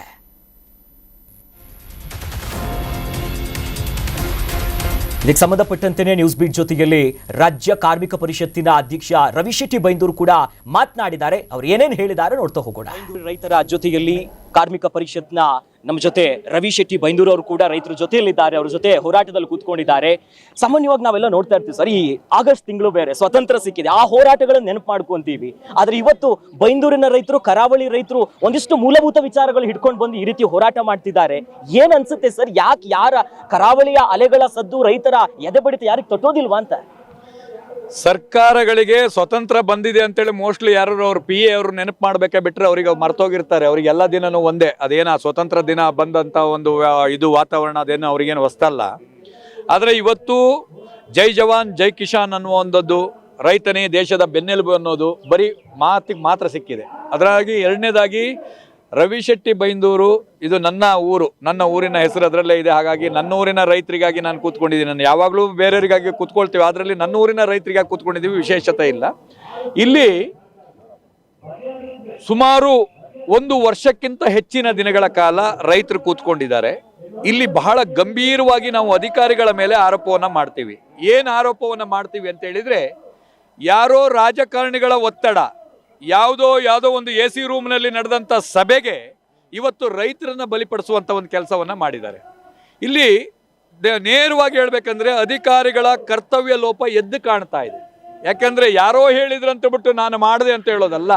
ಇದಕ್ಕೆ ಸಂಬಂಧಪಟ್ಟಂತೆ ನ್ಯೂಸ್ ಬೀಟ್ ಜೊತೆಯಲ್ಲಿ ರಾಜ್ಯ ಕಾರ್ಮಿಕ ಪರಿಷತ್ತಿನ ಅಧ್ಯಕ್ಷ ರವಿಶೆಟ್ಟಿ ಬೈಂದೂರು ಕೂಡ ಮಾತನಾಡಿದ್ದಾರೆ. ಅವ್ರು ಏನೇನು ಹೇಳಿದ್ದಾರೆ ನೋಡ್ತಾ ಹೋಗೋಣ. ರೈತರ ಜೊತೆಯಲ್ಲಿ ಕಾರ್ಮಿಕ ಪರಿಷತ್ನ ನಮ್ಮ ಜೊತೆ ರವಿಶೆಟ್ಟಿ ಬೈಂದೂರು ಅವರು ಕೂಡ ರೈತರ ಜೊತೆಯಲ್ಲಿದ್ದಾರೆ, ಅವ್ರ ಜೊತೆ ಹೋರಾಟದಲ್ಲಿ ಕೂತ್ಕೊಂಡಿದ್ದಾರೆ. ಸಾಮಾನ್ಯವಾಗಿ ನಾವೆಲ್ಲ ನೋಡ್ತಾ ಇರ್ತೀವಿ ಸರ್, ಈ ಆಗಸ್ಟ್ ತಿಂಗಳು ಬೇರೆ ಸ್ವತಂತ್ರ ಸಿಕ್ಕಿದೆ, ಆ ಹೋರಾಟಗಳನ್ನ ನೆನಪು ಮಾಡ್ಕೊಂತೀವಿ. ಆದ್ರೆ ಇವತ್ತು ಬೈಂದೂರಿನ ರೈತರು, ಕರಾವಳಿ ರೈತರು ಒಂದಿಷ್ಟು ಮೂಲಭೂತ ವಿಚಾರಗಳು ಹಿಡ್ಕೊಂಡು ಬಂದು ಈ ರೀತಿ ಹೋರಾಟ ಮಾಡ್ತಿದ್ದಾರೆ. ಏನ್ ಅನ್ಸುತ್ತೆ ಸರ್, ಯಾಕೆ ಯಾರ ಕರಾವಳಿಯ ಅಲೆಗಳ ಸದ್ದು ರೈತರ ಎದೆ ಬಡಿತ ಯಾರಿಗೆ ತಟ್ಟೋದಿಲ್ವಾ ಅಂತ? ಸರ್ಕಾರಗಳಿಗೆ ಸ್ವತಂತ್ರ ಬಂದಿದೆ ಅಂತೇಳಿ ಮೋಸ್ಟ್ಲಿ ಯಾರು ಅವ್ರ PA ಅವರು ನೆನಪು ಮಾಡ್ಬೇಕೆ ಬಿಟ್ರೆ ಅವ್ರಿಗೆ ಮರ್ತೋಗಿರ್ತಾರೆ. ಅವ್ರಿಗೆ ಎಲ್ಲ ದಿನನೂ ಒಂದೇ, ಅದೇನ ಸ್ವತಂತ್ರ ದಿನ ಬಂದಂತ ಒಂದು ಇದು ವಾತಾವರಣ ಅದೇನು ಅವ್ರಿಗೇನು ಹೊಸ್ತಲ್ಲ. ಆದರೆ ಇವತ್ತು ಜೈ ಜವಾನ್ ಜೈ ಕಿಸಾನ್ ಅನ್ನುವಂಥದ್ದು, ರೈತನೇ ದೇಶದ ಬೆನ್ನೆಲುಬು ಅನ್ನೋದು ಬರೀ ಮಾತಿಗೆ ಮಾತ್ರ ಸಿಕ್ಕಿದೆ. ಅದರಾಗಿ ಎರಡನೇದಾಗಿ ರವಿಶೆಟ್ಟಿ ಬೈಂದೂರು ಇದು ನನ್ನ ಊರು, ನನ್ನ ಊರಿನ ಹೆಸರು ಅದರಲ್ಲೇ ಇದೆ. ಹಾಗಾಗಿ ನನ್ನ ಊರಿನ ರೈತರಿಗಾಗಿ ನಾನು ಕೂತ್ಕೊಂಡಿದ್ದೀನಿ. ನಾನು ಯಾವಾಗಲೂ ಬೇರೆಯವರಿಗಾಗಿ ಕೂತ್ಕೊಳ್ತೀವಿ, ಅದರಲ್ಲಿ ನನ್ನ ಊರಿನ ರೈತರಿಗಾಗಿ ಕೂತ್ಕೊಂಡಿದ್ದೀವಿ, ವಿಶೇಷತೆ ಇಲ್ಲ. ಇಲ್ಲಿ ಸುಮಾರು 1 ವರ್ಷಕ್ಕಿಂತ ಹೆಚ್ಚಿನ ದಿನಗಳ ಕಾಲ ರೈತರು ಕೂತ್ಕೊಂಡಿದ್ದಾರೆ. ಇಲ್ಲಿ ಬಹಳ ಗಂಭೀರವಾಗಿ ನಾವು ಅಧಿಕಾರಿಗಳ ಮೇಲೆ ಆರೋಪವನ್ನು ಮಾಡ್ತೀವಿ. ಏನು ಆರೋಪವನ್ನು ಮಾಡ್ತೀವಿ ಅಂತ ಹೇಳಿದರೆ, ಯಾರೋ ರಾಜಕಾರಣಿಗಳ ಒತ್ತಡ, ಯಾವುದೋ ಒಂದು AC ರೂಮ್ನಲ್ಲಿ ನಡೆದಂಥ ಸಭೆಗೆ ಇವತ್ತು ರೈತರನ್ನ ಬಲಿಪಡಿಸುವಂಥ ಒಂದು ಕೆಲಸವನ್ನು ಮಾಡಿದ್ದಾರೆ. ಇಲ್ಲಿ ನೇರವಾಗಿ ಹೇಳ್ಬೇಕಂದ್ರೆ ಅಧಿಕಾರಿಗಳ ಕರ್ತವ್ಯ ಲೋಪ ಎದ್ದು ಕಾಣ್ತಾ ಇದೆ. ಯಾಕಂದರೆ ಯಾರೋ ಹೇಳಿದ್ರಂತ ಬಿಟ್ಟು ನಾನು ಮಾಡಿದೆ ಅಂತ ಹೇಳೋದಲ್ಲ.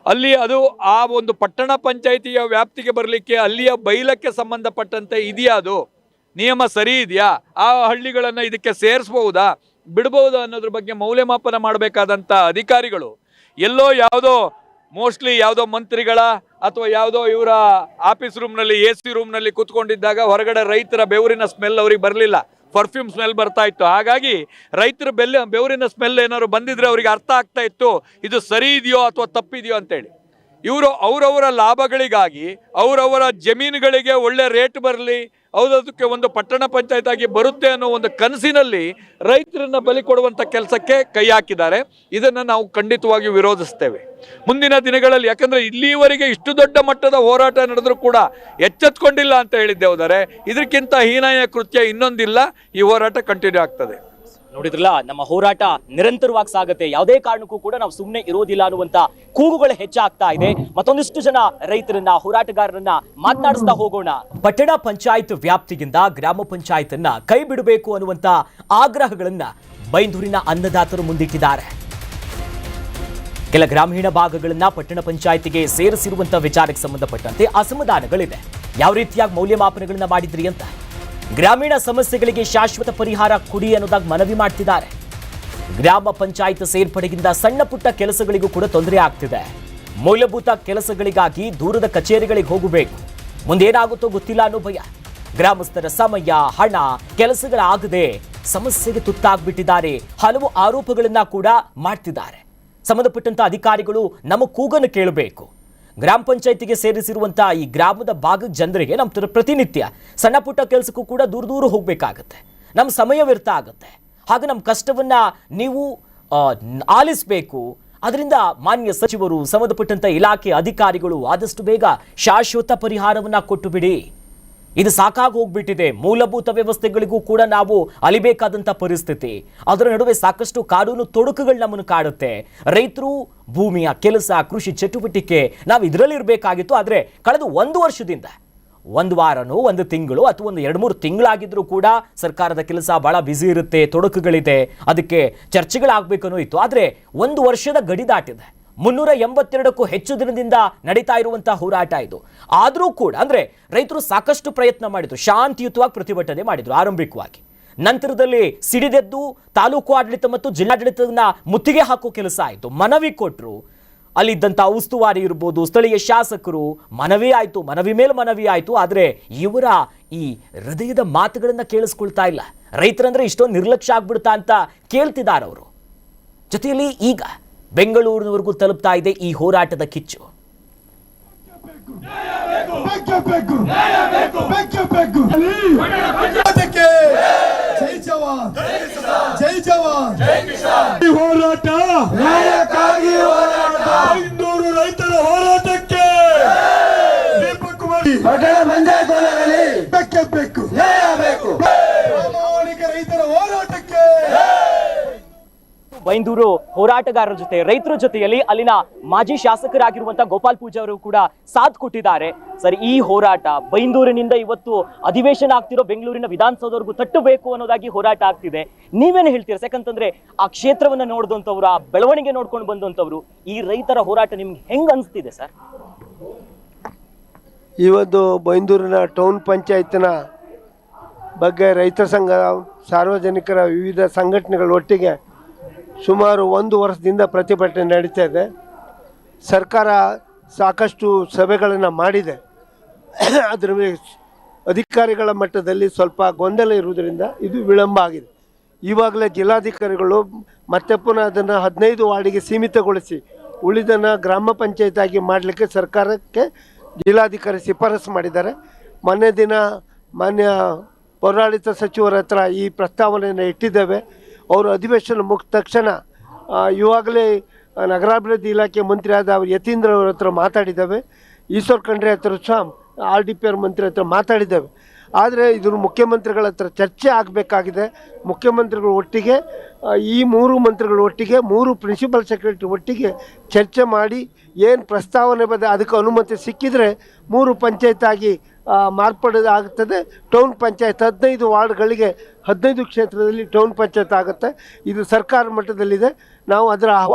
ಅಲ್ಲಿ ಅದು ಆ ಒಂದು ಪಟ್ಟಣ ಪಂಚಾಯಿತಿಯ ವ್ಯಾಪ್ತಿಗೆ ಬರಲಿಕ್ಕೆ ಅಲ್ಲಿಯ ಬೈಲಕ್ಕೆ ಸಂಬಂಧಪಟ್ಟಂತೆ ಇದೆಯಾ, ಅದು ನಿಯಮ ಸರಿ ಇದೆಯಾ, ಆ ಹಳ್ಳಿಗಳನ್ನು ಇದಕ್ಕೆ ಸೇರಿಸ್ಬಹುದಾ ಬಿಡ್ಬಹುದಾ ಅನ್ನೋದ್ರ ಬಗ್ಗೆ ಮೌಲ್ಯಮಾಪನ ಮಾಡಬೇಕಾದಂಥ ಅಧಿಕಾರಿಗಳು ಎಲ್ಲೋ ಯಾವುದೋ ಮೋಸ್ಟ್ಲಿ ಯಾವುದೋ ಮಂತ್ರಿಗಳ ಅಥವಾ ಯಾವುದೋ ಇವರ ಆಫೀಸ್ ರೂಮ್ನಲ್ಲಿ AC ರೂಮ್ನಲ್ಲಿ ಕೂತ್ಕೊಂಡಿದ್ದಾಗ ಹೊರಗಡೆ ರೈತರ ಬೆವರಿನ ಸ್ಮೆಲ್ ಅವ್ರಿಗೆ ಬರಲಿಲ್ಲ, ಪರ್ಫ್ಯೂಮ್ ಸ್ಮೆಲ್ ಬರ್ತಾ ಇತ್ತು. ಹಾಗಾಗಿ ರೈತರ ಬೆವರಿನ ಸ್ಮೆಲ್ ಏನಾದ್ರು ಬಂದಿದ್ರೆ ಅವ್ರಿಗೆ ಅರ್ಥ ಆಗ್ತಾ ಇತ್ತು ಇದು ಸರಿ ಇದೆಯೋ ಅಥವಾ ತಪ್ಪಿದೆಯೋ ಅಂತೇಳಿ. ಇವರು ಅವರವರ ಲಾಭಗಳಿಗಾಗಿ ಅವರವರ ಜಮೀನುಗಳಿಗೆ ಒಳ್ಳೆ ರೇಟ್ ಬರಲಿ, ಅದಕ್ಕೆ ಒಂದು ಪಟ್ಟಣ ಪಂಚಾಯತ್ ಆಗಿ ಬರುತ್ತೆ ಅನ್ನೋ ಒಂದು ಕನಸಿನಲ್ಲಿ ರೈತರನ್ನ ಬಲಿ ಕೊಡುವಂಥ ಕೆಲಸಕ್ಕೆ ಕೈ ಹಾಕಿದ್ದಾರೆ. ಇದನ್ನು ನಾವು ಖಂಡಿತವಾಗಿ ವಿರೋಧಿಸ್ತೇವೆ ಮುಂದಿನ ದಿನಗಳಲ್ಲಿ. ಯಾಕಂದರೆ ಇಲ್ಲಿವರೆಗೆ ಇಷ್ಟು ದೊಡ್ಡ ಮಟ್ಟದ ಹೋರಾಟ ನಡೆದರೂ ಕೂಡ ಎಚ್ಚೆತ್ಕೊಂಡಿಲ್ಲ ಅಂತ ಹೇಳಿದ್ದೆ ಹೋದರೆ, ಇದಕ್ಕಿಂತ ಹೀನಾಯ ಕೃತ್ಯ ಇನ್ನೊಂದಿಲ್ಲ. ಈ ಹೋರಾಟ ಕಂಟಿನ್ಯೂ ಆಗ್ತದೆ. ನೋಡಿದ್ರಲ್ಲ, ನಮ್ಮ ಹೋರಾಟ ನಿರಂತರವಾಗಿ ಸಾಗುತ್ತೆ, ಯಾವುದೇ ಕಾರಣಕ್ಕೂ ಕೂಡ ನಾವು ಸುಮ್ಮನೆ ಇರೋದಿಲ್ಲ ಅನ್ನುವಂತ ಕೂಗುಗಳು ಹೆಚ್ಚಾಗ್ತಾ ಇದೆ. ಮತ್ತೊಂದಿಷ್ಟು ಜನ ರೈತರನ್ನ, ಹೋರಾಟಗಾರರನ್ನ ಮಾತನಾಡಿಸ್ತಾ ಹೋಗೋಣ. ಪಟ್ಟಣ ಪಂಚಾಯತ್ ವ್ಯಾಪ್ತಿಯಿಂದ ಗ್ರಾಮ ಪಂಚಾಯತ್ ಅನ್ನ ಕೈ ಬಿಡಬೇಕು ಅನ್ನುವಂತ ಆಗ್ರಹಗಳನ್ನ ಬೈಂದೂರಿನ ಅನ್ನದಾತರು ಮುಂದಿಟ್ಟಿದ್ದಾರೆ. ಕೆಲ ಗ್ರಾಮೀಣ ಭಾಗಗಳನ್ನ ಪಟ್ಟಣ ಪಂಚಾಯತಿಗೆ ಸೇರಿಸಿರುವಂತ ವಿಚಾರಕ್ಕೆ ಸಂಬಂಧಪಟ್ಟಂತೆ ಅಸಮಾಧಾನಗಳಿದೆ. ಯಾವ ರೀತಿಯಾಗಿ ಮೌಲ್ಯಮಾಪನಗಳನ್ನ ಮಾಡಿದ್ರಿ ಅಂತ, ಗ್ರಾಮೀಣ ಸಮಸ್ಯೆಗಳಿಗೆ ಶಾಶ್ವತ ಪರಿಹಾರ ಕೊಡಿ ಅನ್ನೋದಾಗಿ ಮನವಿ ಮಾಡ್ತಿದ್ದಾರೆ. ಗ್ರಾಮ ಪಂಚಾಯತ್ ಸೇರ್ಪಡೆಯಿಂದ ಸಣ್ಣ ಪುಟ್ಟ ಕೆಲಸಗಳಿಗೂ ಕೂಡ ತೊಂದರೆ ಆಗ್ತಿದೆ. ಮೂಲಭೂತ ಕೆಲಸಗಳಿಗಾಗಿ ದೂರದ ಕಚೇರಿಗಳಿಗೆ ಹೋಗಬೇಕು, ಮುಂದೇನಾಗುತ್ತೋ ಗೊತ್ತಿಲ್ಲ ಅನ್ನೋ ಭಯ. ಗ್ರಾಮಸ್ಥರ ಸಮಯ, ಹಣ, ಕೆಲಸಗಳಾಗದೆ ಸಮಸ್ಯೆಗೆ ತುತ್ತಾಗ್ಬಿಟ್ಟಿದ್ದಾರೆ. ಹಲವು ಆರೋಪಗಳನ್ನ ಕೂಡ ಮಾಡ್ತಿದ್ದಾರೆ. ಸಂಬಂಧಪಟ್ಟಂತ ಅಧಿಕಾರಿಗಳು ನಮ್ಮ ಕೂಗನ್ನು ಕೇಳಬೇಕು. ಗ್ರಾಮ ಪಂಚಾಯತಿಗೆ ಸೇರಿಸಿರುವಂಥ ಈ ಗ್ರಾಮದ ಭಾಗದ ಜನರಿಗೆ ನಮ್ಮ ಪ್ರತಿನಿತ್ಯ ಸಣ್ಣ ಪುಟ್ಟ ಕೆಲಸಕ್ಕೂ ಕೂಡ ದೂರ ಹೋಗಬೇಕಾಗತ್ತೆ. ನಮ್ಮ ಸಮಯ ವ್ಯರ್ಥ ಆಗುತ್ತೆ. ಹಾಗೆ ನಮ್ಮ ಕಷ್ಟವನ್ನ ನೀವು ಆಲಿಸಬೇಕು. ಅದರಿಂದ ಮಾನ್ಯ ಸಚಿವರು, ಸಂಬಂಧಪಟ್ಟಂತ ಇಲಾಖೆ ಅಧಿಕಾರಿಗಳು ಆದಷ್ಟು ಬೇಗ ಶಾಶ್ವತ ಪರಿಹಾರವನ್ನ ಕೊಟ್ಟು ಬಿಡಿ. ಇದು ಸಾಕಾಗಿ ಹೋಗ್ಬಿಟ್ಟಿದೆ. ಮೂಲಭೂತ ವ್ಯವಸ್ಥೆಗಳಿಗೂ ಕೂಡ ನಾವು ಅಲಿಬೇಕಾದಂಥ ಪರಿಸ್ಥಿತಿ. ಅದರ ನಡುವೆ ಸಾಕಷ್ಟು ಕಾನೂನು ತೊಡಕುಗಳು ನಮ್ಮನ್ನು ಕಾಡುತ್ತೆ. ರೈತರು, ಭೂಮಿಯ ಕೆಲಸ, ಕೃಷಿ ಚಟುವಟಿಕೆ, ನಾವು ಇದರಲ್ಲಿ ಇರಬೇಕಾಗಿತ್ತು. ಆದರೆ ಕಳೆದ 1 ವರ್ಷದಿಂದ 1 ವಾರನೋ 1 ತಿಂಗಳು ಅಥವಾ 2-3 ತಿಂಗಳಾಗಿದ್ರೂ ಕೂಡ ಸರ್ಕಾರದ ಕೆಲಸ ಬಹಳ ಬ್ಯುಸಿ ಇರುತ್ತೆ, ತೊಡಕುಗಳಿದೆ, ಅದಕ್ಕೆ ಚರ್ಚೆಗಳಾಗಬೇಕನ್ನೋ ಇತ್ತು. ಆದರೆ 1 ವರ್ಷದ ಗಡಿ ದಾಟಿದೆ. 382ಕ್ಕೂ ಹೆಚ್ಚು ದಿನದಿಂದ ನಡೀತಾ ಇರುವಂತಹ ಹೋರಾಟ ಇದು. ಆದರೂ ಕೂಡ ಅಂದ್ರೆ ರೈತರು ಸಾಕಷ್ಟು ಪ್ರಯತ್ನ ಮಾಡಿದ್ರು, ಶಾಂತಿಯುತವಾಗಿ ಪ್ರತಿಭಟನೆ ಮಾಡಿದ್ರು ಆರಂಭಿಕವಾಗಿ. ನಂತರದಲ್ಲಿ ಸಿಡಿದೆದ್ದು ತಾಲೂಕು ಆಡಳಿತ ಮತ್ತು ಜಿಲ್ಲಾಡಳಿತದ ಮುತ್ತಿಗೆ ಹಾಕೋ ಕೆಲಸ ಆಯಿತು. ಮನವಿ ಕೊಟ್ಟರು. ಅಲ್ಲಿದ್ದಂಥ ಉಸ್ತುವಾರಿ ಇರ್ಬೋದು, ಸ್ಥಳೀಯ ಶಾಸಕರು, ಮನವಿ ಆಯಿತು, ಮನವಿ ಮೇಲೆ ಮನವಿ ಆಯಿತು. ಆದರೆ ಇವರ ಈ ಹೃದಯದ ಮಾತುಗಳನ್ನು ಕೇಳಿಸ್ಕೊಳ್ತಾ ಇಲ್ಲ. ರೈತರಂದ್ರೆ ಇಷ್ಟೊಂದು ನಿರ್ಲಕ್ಷ್ಯ ಆಗ್ಬಿಡ್ತಾ ಅಂತ ಕೇಳ್ತಿದ್ದಾರೆ ಅವರು. ಜೊತೆಯಲ್ಲಿ ಈಗ ಬೆಂಗಳೂರಿನವರೆಗೂ ತಲುಪ್ತಾ ಇದೆ ಈ ಹೋರಾಟದ ಕಿಚ್ಚು. ಜೈ ಜವಾನ್ ಜೈ ಜವಾನ್ ಹೋರಾಟ ಬೈಂದೂರು ರೈತರ ಹೋರಾಟಕ್ಕೆ ಬೇಕೇ ಬೇಕು ಪ್ರಾಮಾಣಿಕ ರೈತರ ಹೋರಾಟಕ್ಕೆ. ಬೈಂದೂರು ಹೋರಾಟಗಾರರ ಜೊತೆ, ರೈತರ ಜೊತೆಯಲ್ಲಿ ಅಲ್ಲಿನ ಮಾಜಿ ಶಾಸಕರಾಗಿರುವಂತಹ ಗೋಪಾಲ್ ಪೂಜಾ ಅವರು ಕೂಡ ಸಾಥ್ ಕೊಟ್ಟಿದ್ದಾರೆ. ಸರ್, ಈ ಹೋರಾಟ ಬೈಂದೂರಿನಿಂದ ಇವತ್ತು ಅಧಿವೇಶನ ಆಗ್ತಿರೋ ಬೆಂಗಳೂರಿನ ವಿಧಾನಸೌಧವರೆಗೂ ತಟ್ಟಬೇಕು ಅನ್ನೋದಾಗಿ ಹೋರಾಟ ಆಗ್ತಿದೆ. ನೀವೇನು ಹೇಳ್ತೀರಾ? ಯಾಕಂತಂದ್ರೆ ಆ ಕ್ಷೇತ್ರವನ್ನ ನೋಡಿದಂಥವ್ರು, ಆ ಬೆಳವಣಿಗೆ ನೋಡ್ಕೊಂಡು ಬಂದಂಥವ್ರು, ಈ ರೈತರ ಹೋರಾಟ ನಿಮ್ಗೆ ಹೆಂಗ್ ಅನಿಸ್ತಿದೆ ಸರ್? ಇವತ್ತು ಬೈಂದೂರಿನ ಟೌನ್ ಪಂಚಾಯತ್ನ ಬಗ್ಗೆ ರೈತ ಸಂಘ, ಸಾರ್ವಜನಿಕರ ವಿವಿಧ ಸಂಘಟನೆಗಳ ಒಟ್ಟಿಗೆ ಸುಮಾರು 1 ವರ್ಷದಿಂದ ಪ್ರತಿಭಟನೆ ನಡೀತಾ ಇದೆ. ಸರ್ಕಾರ ಸಾಕಷ್ಟು ಸಭೆಗಳನ್ನು ಮಾಡಿದೆ. ಅದರ ಅಧಿಕಾರಿಗಳ ಮಟ್ಟದಲ್ಲಿ ಸ್ವಲ್ಪ ಗೊಂದಲ ಇರುವುದರಿಂದ ಇದು ವಿಳಂಬ ಆಗಿದೆ. ಇವಾಗಲೇ ಜಿಲ್ಲಾಧಿಕಾರಿಗಳು ಮತ್ತೆ ಪುನಃ ಅದನ್ನು 15 ವಾರ್ಡಿಗೆ ಸೀಮಿತಗೊಳಿಸಿ ಉಳಿದನ್ನು ಗ್ರಾಮ ಪಂಚಾಯತ್ ಆಗಿ ಮಾಡಲಿಕ್ಕೆ ಸರ್ಕಾರಕ್ಕೆ ಜಿಲ್ಲಾಧಿಕಾರಿ ಶಿಫಾರಸು ಮಾಡಿದ್ದಾರೆ. ಮೊನ್ನೆ ದಿನ ಮಾನ್ಯ ಪೌರಾಡಳಿತ ಸಚಿವರ ಹತ್ರ ಈ ಪ್ರಸ್ತಾವನೆಯನ್ನು ಇಟ್ಟಿದ್ದೇವೆ. ಅವರು ಅಧಿವೇಶನ ಮುಗಿದ ತಕ್ಷಣ ಇವಾಗಲೇ ನಗರಾಭಿವೃದ್ಧಿ ಇಲಾಖೆ ಮಂತ್ರಿ ಆದ ಅವರು ಯತೀಂದ್ರ ಅವರ ಹತ್ರ ಮಾತಾಡಿದ್ದೇವೆ. ಈಶ್ವರ್ ಖಂಡ್ರೆ ಹತ್ರ ಸಹ RDPR ಮಂತ್ರಿ ಹತ್ರ ಮಾತಾಡಿದ್ದೇವೆ. ಆದರೆ ಇದ್ರ ಮುಖ್ಯಮಂತ್ರಿಗಳ ಹತ್ರ ಚರ್ಚೆ ಆಗಬೇಕಾಗಿದೆ. ಮುಖ್ಯಮಂತ್ರಿಗಳು ಒಟ್ಟಿಗೆ ಈ 3 ಮಂತ್ರಿಗಳ ಒಟ್ಟಿಗೆ 3 ಪ್ರಿನ್ಸಿಪಲ್ ಸೆಕ್ರೆಟರಿ ಒಟ್ಟಿಗೆ ಚರ್ಚೆ ಮಾಡಿ ಏನು ಪ್ರಸ್ತಾವನೆ ಬಂದ ಅದಕ್ಕೆ ಅನುಮತಿ ಸಿಕ್ಕಿದರೆ 3 ಪಂಚಾಯತ್ ಆಗಿ ಮಾರ್ಪಡೋದಾಗುತ್ತದೆ. ಟೌನ್ ಪಂಚಾಯತ್ 15 ವಾರ್ಡ್ಗಳಿಗೆ 15 ಕ್ಷೇತ್ರದಲ್ಲಿ ಟೌನ್ ಪಂಚಾಯತ್ ಆಗುತ್ತೆ. ಇದು ಸರ್ಕಾರ ಮಟ್ಟದಲ್ಲಿದೆ. ನಾವು ಅದರ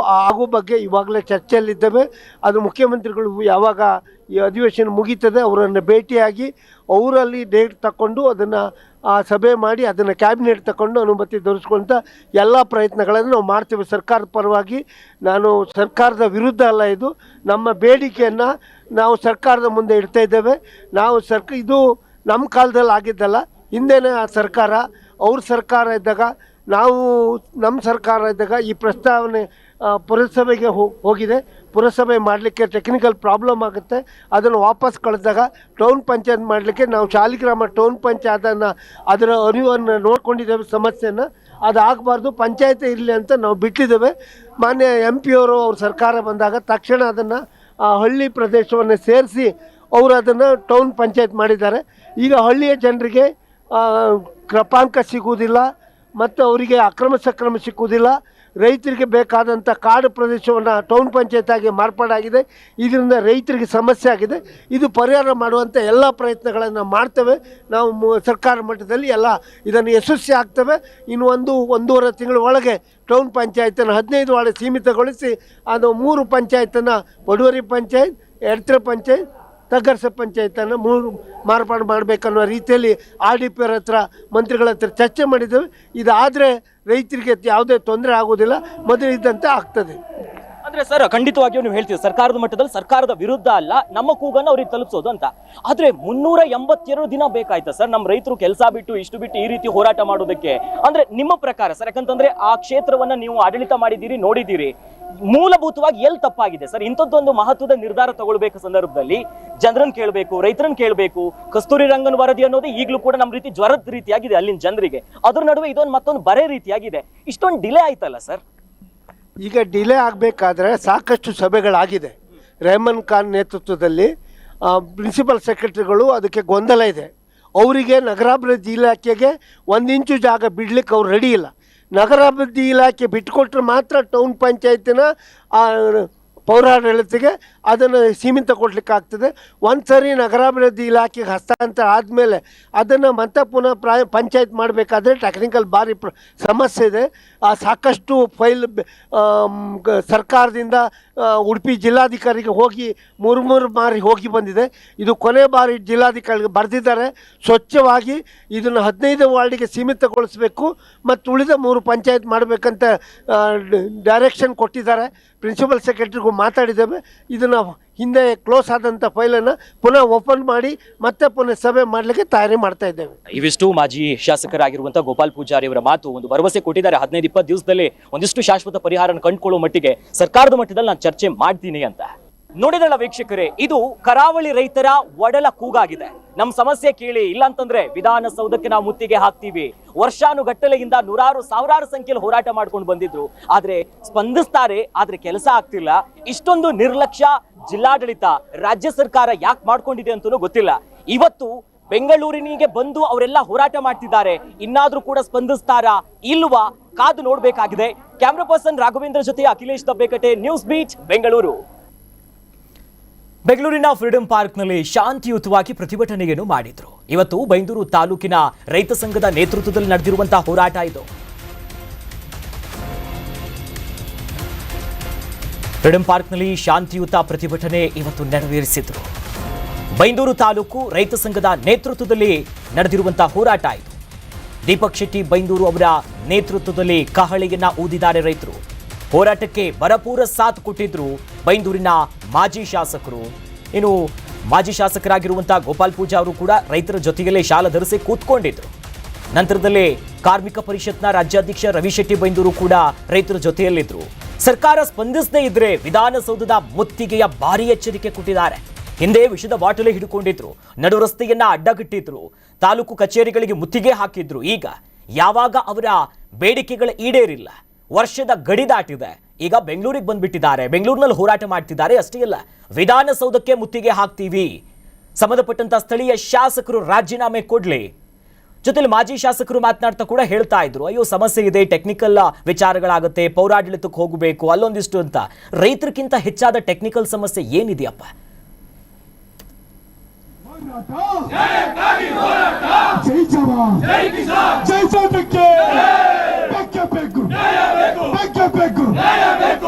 ಆಗೋ ಬಗ್ಗೆ ಇವಾಗಲೇ ಚರ್ಚೆಯಲ್ಲಿದ್ದೇವೆ. ಅದು ಮುಖ್ಯಮಂತ್ರಿಗಳು ಯಾವಾಗ ಈ ಅಧಿವೇಶನ ಮುಗೀತದೆ ಅವರನ್ನು ಭೇಟಿಯಾಗಿ ಅವರಲ್ಲಿ ಡೇಟ್ ತಗೊಂಡು ಅದನ್ನು ಸಭೆ ಮಾಡಿ ಅದನ್ನು ಕ್ಯಾಬಿನೆಟ್ ತಗೊಂಡು ಅನುಮತಿ ದೊರಕಿಸ್ಕೊಂತ ಎಲ್ಲ ಪ್ರಯತ್ನಗಳನ್ನು ನಾವು ಮಾಡ್ತೇವೆ ಸರ್ಕಾರದ ಪರವಾಗಿ. ನಾನು ಸರ್ಕಾರದ ವಿರುದ್ಧ ಅಲ್ಲ, ಇದು ನಮ್ಮ ಬೇಡಿಕೆಯನ್ನು ನಾವು ಸರ್ಕಾರದ ಮುಂದೆ ಇಡ್ತಾ ಇದ್ದೇವೆ. ನಾವು ಇದು ನಮ್ಮ ಕಾಲದಲ್ಲಿ ಆಗಿದ್ದಲ್ಲ, ಹಿಂದೆನೇ ಆ ಸರ್ಕಾರ, ಅವ್ರ ಸರ್ಕಾರ ಇದ್ದಾಗ, ನಾವು ನಮ್ಮ ಸರ್ಕಾರ ಇದ್ದಾಗ ಈ ಪ್ರಸ್ತಾವನೆ ಪುರಸಭೆಗೆ ಹೋಗಿದೆ. ಪುರಸಭೆ ಮಾಡಲಿಕ್ಕೆ ಟೆಕ್ನಿಕಲ್ ಪ್ರಾಬ್ಲಮ್ ಆಗುತ್ತೆ. ಅದನ್ನು ವಾಪಸ್ ಕಳೆದಾಗ ಟೌನ್ ಪಂಚಾಯತ್ ಮಾಡಲಿಕ್ಕೆ ನಾವು ಶಾಲಿಗ್ರಾಮ ಟೌನ್ ಪಂಚಾಯತನ್ನು ಅದರ ಅರಿವನ್ನು ನೋಡ್ಕೊಂಡಿದ್ದೇವೆ. ಸಮಸ್ಯೆಯನ್ನು ಅದು ಆಗಬಾರ್ದು, ಪಂಚಾಯತ್ ಇರಲಿ ಅಂತ ನಾವು ಬಿಟ್ಟಿದ್ದೇವೆ. ಮಾನ್ಯ MP ಅವರು ಅವ್ರ ಸರ್ಕಾರ ಬಂದಾಗ ತಕ್ಷಣ ಅದನ್ನು ಹಳ್ಳಿ ಪ್ರದೇಶವನ್ನು ಸೇರಿಸಿ ಅವರು ಅದನ್ನು ಟೌನ್ ಪಂಚಾಯತ್ ಮಾಡಿದ್ದಾರೆ. ಈಗ ಹಳ್ಳಿಯ ಜನರಿಗೆ ಕ್ರಪಾಂಕ ಸಿಗುವುದಿಲ್ಲ ಮತ್ತು ಅವರಿಗೆ ಅಕ್ರಮ ಸಕ್ರಮ ಸಿಕ್ಕುವುದಿಲ್ಲ. ರೈತರಿಗೆ ಬೇಕಾದಂಥ ಕಾಡು ಪ್ರದೇಶವನ್ನು ಟೌನ್ ಪಂಚಾಯತ್ ಆಗಿ ಮಾರ್ಪಾಡಾಗಿದೆ. ಇದರಿಂದ ರೈತರಿಗೆ ಸಮಸ್ಯೆ ಆಗಿದೆ. ಇದು ಪರಿಹಾರ ಮಾಡುವಂಥ ಎಲ್ಲ ಪ್ರಯತ್ನಗಳನ್ನು ಮಾಡ್ತೇವೆ ನಾವು ಸರ್ಕಾರ ಮಟ್ಟದಲ್ಲಿ. ಎಲ್ಲ ಇದನ್ನು ಯಶಸ್ವಿ ಆಗ್ತವೆ. ಇನ್ನು 1-1.5 ತಿಂಗಳ ಒಳಗೆ ಟೌನ್ ಪಂಚಾಯತನ್ನು 15 ವಾರ್ಡ್ ಸೀಮಿತಗೊಳಿಸಿ ಅದು 3 ಪಂಚಾಯತನ್ನು ಬಡವರಿ ಪಂಚಾಯತ್, ಎಡ್ತ್ರ ಪಂಚಾಯತ್, ತಗ್ಗರ್ಸ ಪಂಚಾಯತನ್ನು 3 ಮಾರ್ಪಾಡು ಮಾಡಬೇಕನ್ನೋ ರೀತಿಯಲ್ಲಿ RDPR ಹತ್ರ ಮಂತ್ರಿಗಳ ಹತ್ರ ಚರ್ಚೆ ಮಾಡಿದ್ದೇವೆ. ಇದಾದರೆ ರೈತರಿಗೆ ಯಾವುದೇ ತೊಂದರೆ ಆಗೋದಿಲ್ಲ, ಮೊದಲಿದ್ದಂತೆ ಆಗ್ತದೆ. ಅಂದ್ರೆ ಸರ್, ಖಂಡಿತವಾಗಿಯೂ ನೀವು ಹೇಳ್ತೀವಿ ಸರ್ಕಾರದ ಮಟ್ಟದಲ್ಲಿ ಸರ್ಕಾರದ ವಿರುದ್ಧ ಅಲ್ಲ, ನಮ್ಮ ಕೂಗನ್ನು ಅವ್ರಿಗೆ ತಲುಪಿಸೋದು ಅಂತ. ಆದ್ರೆ 382 ದಿನ ಬೇಕಾಯ್ತಾ ಸರ್ ನಮ್ಮ ರೈತರು ಕೆಲಸ ಬಿಟ್ಟು ಇಷ್ಟು ಬಿಟ್ಟು ಈ ರೀತಿ ಹೋರಾಟ ಮಾಡೋದಕ್ಕೆ? ಅಂದ್ರೆ ನಿಮ್ಮ ಪ್ರಕಾರ ಸರ್, ಯಾಕಂತಂದ್ರೆ ಆ ಕ್ಷೇತ್ರವನ್ನ ನೀವು ಆಡಳಿತ ಮಾಡಿದ್ದೀರಿ, ನೋಡಿದ್ದೀರಿ, ಮೂಲಭೂತವಾಗಿ ಎಲ್ಲಿ ತಪ್ಪಾಗಿದೆ ಸರ್? ಇಂಥದ್ದೊಂದು ಮಹತ್ವದ ನಿರ್ಧಾರ ತಗೊಳ್ಬೇಕು ಸಂದರ್ಭದಲ್ಲಿ ಜನರನ್ನ ಕೇಳಬೇಕು, ರೈತರನ್ನ ಕೇಳಬೇಕು. ಕಸ್ತೂರಿ ರಂಗನ್ ವರದಿ ಅನ್ನೋದು ಈಗಲೂ ಕೂಡ ನಮ್ಮ ರೀತಿ ಜ್ವರದ ರೀತಿಯಾಗಿದೆ ಅಲ್ಲಿನ ಜನರಿಗೆ. ಅದ್ರ ನಡುವೆ ಇದೊಂದು ಮತ್ತೊಂದು ಬರೆ ರೀತಿಯಾಗಿದೆ. ಇಷ್ಟೊಂದು ಡಿಲೇ ಆಯ್ತಲ್ಲ ಸರ್? ಈಗ ಡಿಲೇ ಆಗಬೇಕಾದ್ರೆ ಸಾಕಷ್ಟು ಸಭೆಗಳಾಗಿದೆ. ರೆಹಮಾನ್ ಖಾನ್ ನೇತೃತ್ವದಲ್ಲಿ ಪ್ರಿನ್ಸಿಪಲ್ ಸೆಕ್ರೆಟರಿಗಳು ಅದಕ್ಕೆ ಗೊಂದಲ ಇದೆ. ಅವರಿಗೆ ನಗರಾಭಿವೃದ್ಧಿ ಇಲಾಖೆಗೆ 1 ಇಂಚು ಜಾಗ ಬಿಡಲಿಕ್ಕೆ ಅವ್ರು ರೆಡಿ ಇಲ್ಲ. ನಗರಾಭಿವೃದ್ಧಿ ಇಲಾಖೆ ಬಿಟ್ಟುಕೊಟ್ರೆ ಮಾತ್ರ ಟೌನ್ ಪಂಚಾಯತಿನ ಪೌರಾಡಳಿತಕ್ಕೆ ಅದನ್ನು ಸೀಮಿತಗೊಳಿಸಲಿಕ್ಕೆ ಆಗ್ತದೆ. ಒಂದು ಸರಿ ನಗರಾಭಿವೃದ್ಧಿ ಇಲಾಖೆಗೆ ಹಸ್ತಾಂತರ ಆದಮೇಲೆ ಅದನ್ನು ಮತ್ತೆ ಪುನಃ ಪಂಚಾಯತ್ ಮಾಡಬೇಕಾದ್ರೆ ಟೆಕ್ನಿಕಲ್ ಭಾರಿ ಸಮಸ್ಯೆ ಇದೆ. ಸಾಕಷ್ಟು ಫೈಲ್ ಸರ್ಕಾರದಿಂದ ಉಡುಪಿ ಜಿಲ್ಲಾಧಿಕಾರಿಗೆ ಹೋಗಿ ಮೂರು ಬಾರಿ ಹೋಗಿ ಬಂದಿದೆ. ಇದು ಕೊನೆ ಬಾರಿ ಜಿಲ್ಲಾಧಿಕಾರಿಗೆ ಬರೆದಿದ್ದಾರೆ, ಸ್ವಚ್ಛವಾಗಿ ಇದನ್ನು 15 ವಾರ್ಡಿಗೆ ಸೀಮಿತಗೊಳಿಸಬೇಕು ಮತ್ತು ಉಳಿದ 3 ಪಂಚಾಯತ್ ಮಾಡಬೇಕಂತ ಡೈರೆಕ್ಷನ್ ಕೊಟ್ಟಿದ್ದಾರೆ. ಪ್ರಿನ್ಸಿಪಲ್ ಸೆಕ್ರೆಟರಿಗೂ ಮಾತಾಡಿದ್ದೇವೆ. ಇದನ್ನು ಹಿಂದೆ ಕ್ಲೋಸ್ ಆದಂಥ ಫೈಲನ್ನು ಪುನಃ ಓಪನ್ ಮಾಡಿ ಮತ್ತೆ ಪುನಃ ಸಭೆ ಮಾಡಲಿಕ್ಕೆ ತಯಾರಿ ಮಾಡ್ತಾ ಇದ್ದೇವೆ. ಇವಿಷ್ಟು ಮಾಜಿ ಶಾಸಕರಾಗಿರುವಂತಹ ಗೋಪಾಲ್ ಪೂಜಾರಿ ಅವರ ಮಾತು. ಒಂದು ಭರವಸೆ ಕೊಟ್ಟಿದ್ದಾರೆ, 15-20 ದಿವಸದಲ್ಲಿ ಒಂದಿಷ್ಟು ಶಾಶ್ವತ ಪರಿಹಾರ ಕಂಡುಕೊಳ್ಳುವ ಮಟ್ಟಿಗೆ ಸರ್ಕಾರದ ಮಟ್ಟದಲ್ಲಿ ನಾನು ಚರ್ಚೆ ಮಾಡ್ತೀನಿ ಅಂತ. ನೋಡಿದ್ರಲ್ಲ ವೀಕ್ಷಕರೇ, ಇದು ಕರಾವಳಿ ರೈತರ ಒಡಲ ಕೂಗಾಗಿದೆ. ನಮ್ಮ ಸಮಸ್ಯೆ ಕೇಳಿ, ಇಲ್ಲ ಅಂತಂದ್ರೆ ವಿಧಾನಸೌಧಕ್ಕೆ ನಾವು ಮುತ್ತಿಗೆ ಹಾಕ್ತೀವಿ. ವರ್ಷಾನುಗಟ್ಟಲೆಯಿಂದ ನೂರಾರು ಸಾವಿರಾರು ಸಂಖ್ಯೆಯಲ್ಲಿ ಹೋರಾಟ ಮಾಡ್ಕೊಂಡು ಬಂದಿದ್ರು. ಆದ್ರೆ ಸ್ಪಂದಿಸ್ತಾರೆ, ಆದ್ರೆ ಕೆಲಸ ಆಗ್ತಿಲ್ಲ. ಇಷ್ಟೊಂದು ನಿರ್ಲಕ್ಷ್ಯ ಜಿಲ್ಲಾಡಳಿತ, ರಾಜ್ಯ ಸರ್ಕಾರ ಯಾಕೆ ಮಾಡ್ಕೊಂಡಿದೆ ಅಂತಲೂ ಗೊತ್ತಿಲ್ಲ. ಇವತ್ತು ಬೆಂಗಳೂರಿನಿಗೆ ಬಂದು ಅವರೆಲ್ಲ ಹೋರಾಟ ಮಾಡ್ತಿದ್ದಾರೆ. ಇನ್ನಾದ್ರೂ ಕೂಡ ಸ್ಪಂದಿಸ್ತಾರಾ ಇಲ್ವಾ ಕಾದು ನೋಡ್ಬೇಕಾಗಿದೆ. ಕ್ಯಾಮ್ರಾ ಪರ್ಸನ್ ರಾಘವೇಂದ್ರ ಜೊತೆ ಅಖಿಲೇಶ್ ದಬ್ಬೆಕಟೆ, ನ್ಯೂಸ್ ಬೀಟ್, ಬೆಂಗಳೂರು. ಬೆಂಗಳೂರಿನ ಫ್ರೀಡಂ ಪಾರ್ಕ್ನಲ್ಲಿ ಶಾಂತಿಯುತವಾಗಿ ಪ್ರತಿಭಟನೆಯನ್ನು ಮಾಡಿದ್ರು. ಇವತ್ತು ಬೈಂದೂರು ತಾಲೂಕಿನ ರೈತ ಸಂಘದ ನೇತೃತ್ವದಲ್ಲಿ ನಡೆದಿರುವಂತಹ ಹೋರಾಟ ಇದು. ಫ್ರೀಡಂ ಪಾರ್ಕ್ನಲ್ಲಿ ಶಾಂತಿಯುತ ಪ್ರತಿಭಟನೆ ಇವತ್ತು ನೆರವೇರಿಸಿದ್ರು. ಬೈಂದೂರು ತಾಲೂಕು ರೈತ ಸಂಘದ ನೇತೃತ್ವದಲ್ಲಿ ನಡೆದಿರುವಂತಹ ಹೋರಾಟ ಇದು. ದೀಪಕ್ ಶೆಟ್ಟಿ ಬೈಂದೂರು ಅವರ ನೇತೃತ್ವದಲ್ಲಿ ಕಹಳೆಯನ್ನ ಊದಿದ್ದಾರೆ ರೈತರು. ಹೋರಾಟಕ್ಕೆ ಭರಪೂರ ಸಾಥ್ ಕೊಟ್ಟಿದ್ರು ಬೈಂದೂರಿನ ಮಾಜಿ ಶಾಸಕರು. ಇನ್ನು ಮಾಜಿ ಶಾಸಕರಾಗಿರುವಂತಹ ಗೋಪಾಲ್ ಪೂಜಾ ಅವರು ಕೂಡ ರೈತರ ಜೊತೆಯಲ್ಲೇ ಶಾಲ ಧರಿಸಿ ಕೂತ್ಕೊಂಡಿದ್ರು. ನಂತರದಲ್ಲೇ ಕಾರ್ಮಿಕ ಪರಿಷತ್ನ ರಾಜ್ಯಾಧ್ಯಕ್ಷ ರವಿ ಶೆಟ್ಟಿ ಬೈಂದೂರು ಕೂಡ ರೈತರ ಜೊತೆಯಲ್ಲಿದ್ರು. ಸರ್ಕಾರ ಸ್ಪಂದಿಸದೇ ಇದ್ರೆ ವಿಧಾನಸೌಧದ ಮುತ್ತಿಗೆಯ ಭಾರಿ ಎಚ್ಚರಿಕೆ ಕೊಟ್ಟಿದ್ದಾರೆ. ಹಿಂದೆ ವಿಷದ ಬಾಟಲಿ ಹಿಡ್ಕೊಂಡಿದ್ರು, ನಡು ರಸ್ತೆಯನ್ನ ಅಡ್ಡಗಟ್ಟಿದ್ರು, ತಾಲೂಕು ಕಚೇರಿಗಳಿಗೆ ಮುತ್ತಿಗೆ ಹಾಕಿದ್ರು. ಈಗ ಯಾವಾಗ ಅವರ ಬೇಡಿಕೆಗಳ ಈಡೇರಿಲ್ಲ, ವರ್ಷದ ಗಡಿ ದಾಟಿದೆ, ಈಗ ಬೆಂಗಳೂರಿಗೆ ಬಂದ್ಬಿಟ್ಟಿದ್ದಾರೆ. ಬೆಂಗಳೂರಿನಲ್ಲಿ ಹೋರಾಟ ಮಾಡ್ತಿದ್ದಾರೆ. ಅಷ್ಟೇ ಅಲ್ಲ, ವಿಧಾನಸೌಧಕ್ಕೆ ಮುತ್ತಿಗೆ ಹಾಕ್ತೀವಿ, ಸಂಬಂಧಪಟ್ಟಂತ ಸ್ಥಳೀಯ ಶಾಸಕರು ರಾಜೀನಾಮೆ ಕೊಡ್ಲಿ. ಜೊತೆಲಿ ಮಾಜಿ ಶಾಸಕರು ಮಾತನಾಡ್ತಾ ಕೂಡ ಹೇಳ್ತಾ ಇದ್ರು, ಅಯ್ಯೋ ಸಮಸ್ಯೆ ಇದೆ, ಟೆಕ್ನಿಕಲ್ ವಿಚಾರಗಳಾಗುತ್ತೆ, ಪೌರಾಡಳಿತಕ್ಕೆ ಹೋಗಬೇಕು, ಅಲ್ಲೊಂದಿಷ್ಟು ಅಂತ. ರೈತರಿಗಿಂತ ಹೆಚ್ಚಾದ ಟೆಕ್ನಿಕಲ್ ಸಮಸ್ಯೆ ಏನಿದೆಯಪ್ಪ?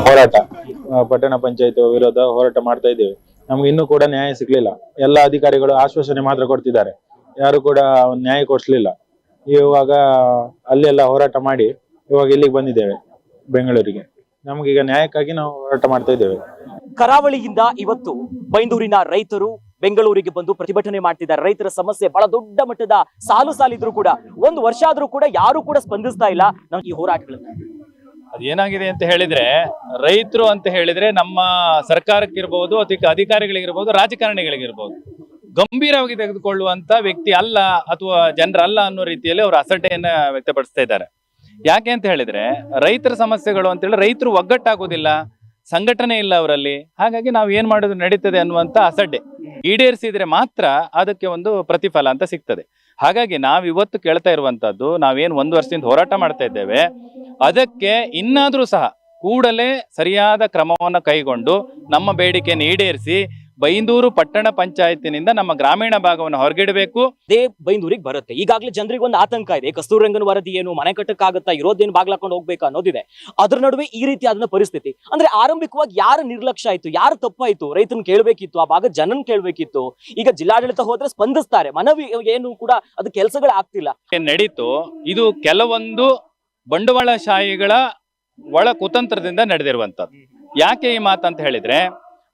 ಹೋರಾಟ, ಪಟ್ಟಣ ಪಂಚಾಯತ್ ವಿರೋಧ ಹೋರಾಟ ಮಾಡ್ತಾ ಇದ್ದೇವೆ. ನಮ್ಗೆ ಇನ್ನೂ ಕೂಡ ನ್ಯಾಯ ಸಿಗ್ಲಿಲ್ಲ. ಎಲ್ಲ ಅಧಿಕಾರಿಗಳು ಆಶ್ವಾಸನೆ ಮಾತ್ರ ಕೊಡ್ತಿದ್ದಾರೆ, ಯಾರು ಕೂಡ ನ್ಯಾಯ ಕೊಡಿಸ್ಲಿಲ್ಲ. ಇವಾಗ ಅಲ್ಲೆಲ್ಲ ಹೋರಾಟ ಮಾಡಿ ಇವಾಗ ಇಲ್ಲಿಗೆ ಬಂದಿದ್ದೇವೆ ಬೆಂಗಳೂರಿಗೆ. ನಮ್ಗೀಗ ನ್ಯಾಯಕ್ಕಾಗಿ ನಾವು ಹೋರಾಟ ಮಾಡ್ತಾ ಇದ್ದೇವೆ. ಕರಾವಳಿಯಿಂದ ಇವತ್ತು ಬೈಂದೂರಿನ ರೈತರು ಬೆಂಗಳೂರಿಗೆ ಬಂದು ಪ್ರತಿಭಟನೆ ಮಾಡ್ತಿದ್ದಾರೆ. ರೈತರ ಸಮಸ್ಯೆ ಬಹಳ ದೊಡ್ಡ ಮಟ್ಟದ ಸಾಲಿದ್ರು ಕೂಡ 1 ವರ್ಷ ಆದ್ರೂ ಕೂಡ ಯಾರು ಕೂಡ ಸ್ಪಂದಿಸ್ತಾ ಇಲ್ಲ ನಾವು ಈ ಹೋರಾಟಗಳನ್ನ. ಅದೇನಾಗಿದೆ ಅಂತ ಹೇಳಿದ್ರೆ, ರೈತರು ಅಂತ ಹೇಳಿದ್ರೆ ನಮ್ಮ ಸರ್ಕಾರಕ್ಕಿರ್ಬಹುದು, ಅಧಿಕಾರಿಗಳಿಗಿರ್ಬಹುದು, ರಾಜಕಾರಣಿಗಳಿಗಿರ್ಬಹುದು, ಗಂಭೀರವಾಗಿ ತೆಗೆದುಕೊಳ್ಳುವಂತ ವ್ಯಕ್ತಿ ಅಲ್ಲ ಅಥವಾ ಜನರಲ್ಲ ಅನ್ನೋ ರೀತಿಯಲ್ಲಿ ಅವರು ಅಸಡ್ಡೆಯನ್ನ ವ್ಯಕ್ತಪಡಿಸ್ತಾ ಇದ್ದಾರೆ. ಯಾಕೆ ಅಂತ ಹೇಳಿದ್ರೆ, ರೈತರ ಸಮಸ್ಯೆಗಳು ಅಂತ ಹೇಳಿ ರೈತರು ಒಗ್ಗಟ್ಟಾಗೋದಿಲ್ಲ, ಸಂಘಟನೆ ಇಲ್ಲ ಅವರಲ್ಲಿ. ಹಾಗಾಗಿ ನಾವು ಏನ್ ಮಾಡೋದು ನಡೀತದೆ ಅನ್ನುವಂತ ಅಸಡ್ಡೆ ಈಡೇರಿಸಿದ್ರೆ ಮಾತ್ರ ಅದಕ್ಕೆ ಒಂದು ಪ್ರತಿಫಲ ಅಂತ ಸಿಗ್ತದೆ. ಹಾಗಾಗಿ ನಾವ್ ಇವತ್ತು ಕೇಳ್ತಾ ಇರುವಂತದ್ದು, ನಾವೇನ್ 1 ವರ್ಷದಿಂದ ಹೋರಾಟ ಮಾಡ್ತಾ ಇದ್ದೇವೆ, ಅದಕ್ಕೆ ಇನ್ನಾದ್ರೂ ಸಹ ಕೂಡಲೇ ಸರಿಯಾದ ಕ್ರಮವನ್ನು ಕೈಗೊಂಡು ನಮ್ಮ ಬೇಡಿಕೆಯನ್ನು ಈಡೇರಿಸಿ ಬೈಂದೂರು ಪಟ್ಟಣ ಪಂಚಾಯತಿನಿಂದ ನಮ್ಮ ಗ್ರಾಮೀಣ ಭಾಗವನ್ನು ಹೊರಗಿಡಬೇಕು. ಅದೇ ಬೈಂದೂರಿಗೆ ಬರುತ್ತೆ. ಈಗಾಗಲೇ ಜನರಿಗೆ ಒಂದು ಆತಂಕ ಇದೆ, ಕಸ್ತೂರಿ ರಂಗನ ವರದಿ ಏನು, ಮನೆ ಕಟ್ಟಕ್ಕಾಗತ್ತಾ, ಇರೋದೇನು ಬಾಗ್ಲಾಕೊಂಡು ಹೋಗ್ಬೇಕಾ ಅನ್ನೋದಿದೆ. ಅದ್ರ ನಡುವೆ ಈ ರೀತಿ ಆದ ಪರಿಸ್ಥಿತಿ ಅಂದ್ರೆ, ಆರಂಭಿಕವಾಗಿ ಯಾರ ನಿರ್ಲಕ್ಷ್ಯ ಆಯ್ತು, ಯಾರು ತಪ್ಪಾಯ್ತು? ರೈತನ ಕೇಳಬೇಕಿತ್ತು, ಆ ಭಾಗದ ಜನನ್ ಕೇಳಬೇಕಿತ್ತು. ಈಗ ಜಿಲ್ಲಾಡಳಿತ ಹೋದ್ರೆ ಸ್ಪಂದಿಸ್ತಾರೆ, ಮನವಿ ಏನು ಕೂಡ ಅದು ಕೆಲಸಗಳು ಆಗ್ತಿಲ್ಲ. ನಡೀತು ಇದು ಕೆಲವೊಂದು ಬಂಡವಾಳಶಾಹಿಗಳ ಒಳ ಕುತಂತ್ರದಿಂದ ನಡೆದಿರುವಂತದ್ದು. ಯಾಕೆ ಈ ಮಾತಂತ ಹೇಳಿದ್ರೆ,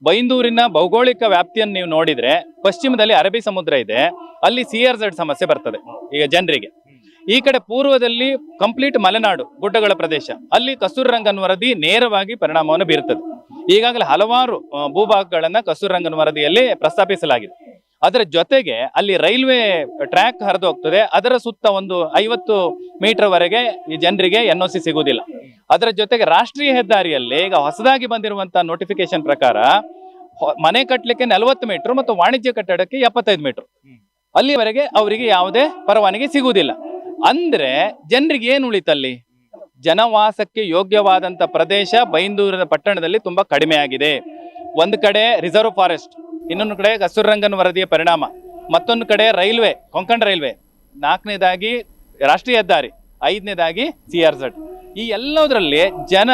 ಬೈಂದೂರಿನ ಭೌಗೋಳಿಕ ವ್ಯಾಪ್ತಿಯನ್ನು ನೀವು ನೋಡಿದ್ರೆ, ಪಶ್ಚಿಮದಲ್ಲಿ ಅರಬ್ಬಿ ಸಮುದ್ರ ಇದೆ, ಅಲ್ಲಿ CRZ ಸಮಸ್ಯೆ ಬರ್ತದೆ ಈಗ ಜನರಿಗೆ. ಈ ಕಡೆ ಪೂರ್ವದಲ್ಲಿ ಕಂಪ್ಲೀಟ್ ಮಲೆನಾಡು ಗುಡ್ಡಗಳ ಪ್ರದೇಶ, ಅಲ್ಲಿ ಕಸ್ತೂರಿ ರಂಗನ್ ವರದಿ ನೇರವಾಗಿ ಪರಿಣಾಮವನ್ನು ಬೀರುತ್ತದೆ. ಈಗಾಗಲೇ ಹಲವಾರು ಭೂಭಾಗಗಳನ್ನ ಕಸ್ತೂರಿ ರಂಗನ್ ವರದಿಯಲ್ಲಿ ಪ್ರಸ್ತಾಪಿಸಲಾಗಿದೆ. ಅದರ ಜೊತೆಗೆ ಅಲ್ಲಿ ರೈಲ್ವೆ ಟ್ರ್ಯಾಕ್ ಹರಿದು ಹೋಗ್ತದೆ, ಅದರ ಸುತ್ತ ಒಂದು 50 ಮೀಟರ್ ವರೆಗೆ ಈ ಜನರಿಗೆ NOC ಸಿಗುವುದಿಲ್ಲ. ಅದರ ಜೊತೆಗೆ ರಾಷ್ಟ್ರೀಯ ಹೆದ್ದಾರಿಯಲ್ಲಿ ಈಗ ಹೊಸದಾಗಿ ಬಂದಿರುವಂತಹ ನೋಟಿಫಿಕೇಶನ್ ಪ್ರಕಾರ ಮನೆ ಕಟ್ಟಲಿಕ್ಕೆ 40 ಮೀಟರ್ ಮತ್ತು ವಾಣಿಜ್ಯ ಕಟ್ಟಡಕ್ಕೆ 75 ಮೀಟರ್, ಅಲ್ಲಿವರೆಗೆ ಅವರಿಗೆ ಯಾವುದೇ ಪರವಾನಗಿ ಸಿಗುವುದಿಲ್ಲ. ಅಂದ್ರೆ ಜನರಿಗೆ ಏನು ಉಳಿತಲ್ಲಿ? ಜನವಾಸಕ್ಕೆ ಯೋಗ್ಯವಾದಂಥ ಪ್ರದೇಶ ಬೈಂದೂರಿನ ಪಟ್ಟಣದಲ್ಲಿ ತುಂಬ ಕಡಿಮೆ ಆಗಿದೆ. ಒಂದು ಕಡೆ ರಿಸರ್ವ್ ಫಾರೆಸ್ಟ್, ಇನ್ನೊಂದು ಕಡೆ ಕಸ್ತೂರಿರಂಗನ್ ವರದಿಯ ಪರಿಣಾಮ, ಮತ್ತೊಂದು ಕಡೆ ರೈಲ್ವೆ, ಕೊಂಕಣ ರೈಲ್ವೆ, 4ನೇದಾಗಿ ರಾಷ್ಟ್ರೀಯ ಹೆದ್ದಾರಿ, 5ನೇದಾಗಿ CRZ. ಈ ಎಲ್ಲದರಲ್ಲಿ ಜನ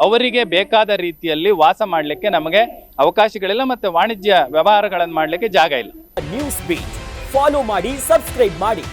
ಅವರಿಗೆ ಬೇಕಾದ ರೀತಿಯಲ್ಲಿ ವಾಸ ಮಾಡಲಿಕ್ಕೆ ನಮಗೆ ಅವಕಾಶಗಳಿಲ್ಲ ಮತ್ತು ವಾಣಿಜ್ಯ ವ್ಯವಹಾರಗಳನ್ನು ಮಾಡಲಿಕ್ಕೆ ಜಾಗ ಇಲ್ಲ. ನ್ಯೂಸ್ ಬೀಟ್ ಫಾಲೋ ಮಾಡಿ, ಸಬ್ಸ್ಕ್ರೈಬ್ ಮಾಡಿ.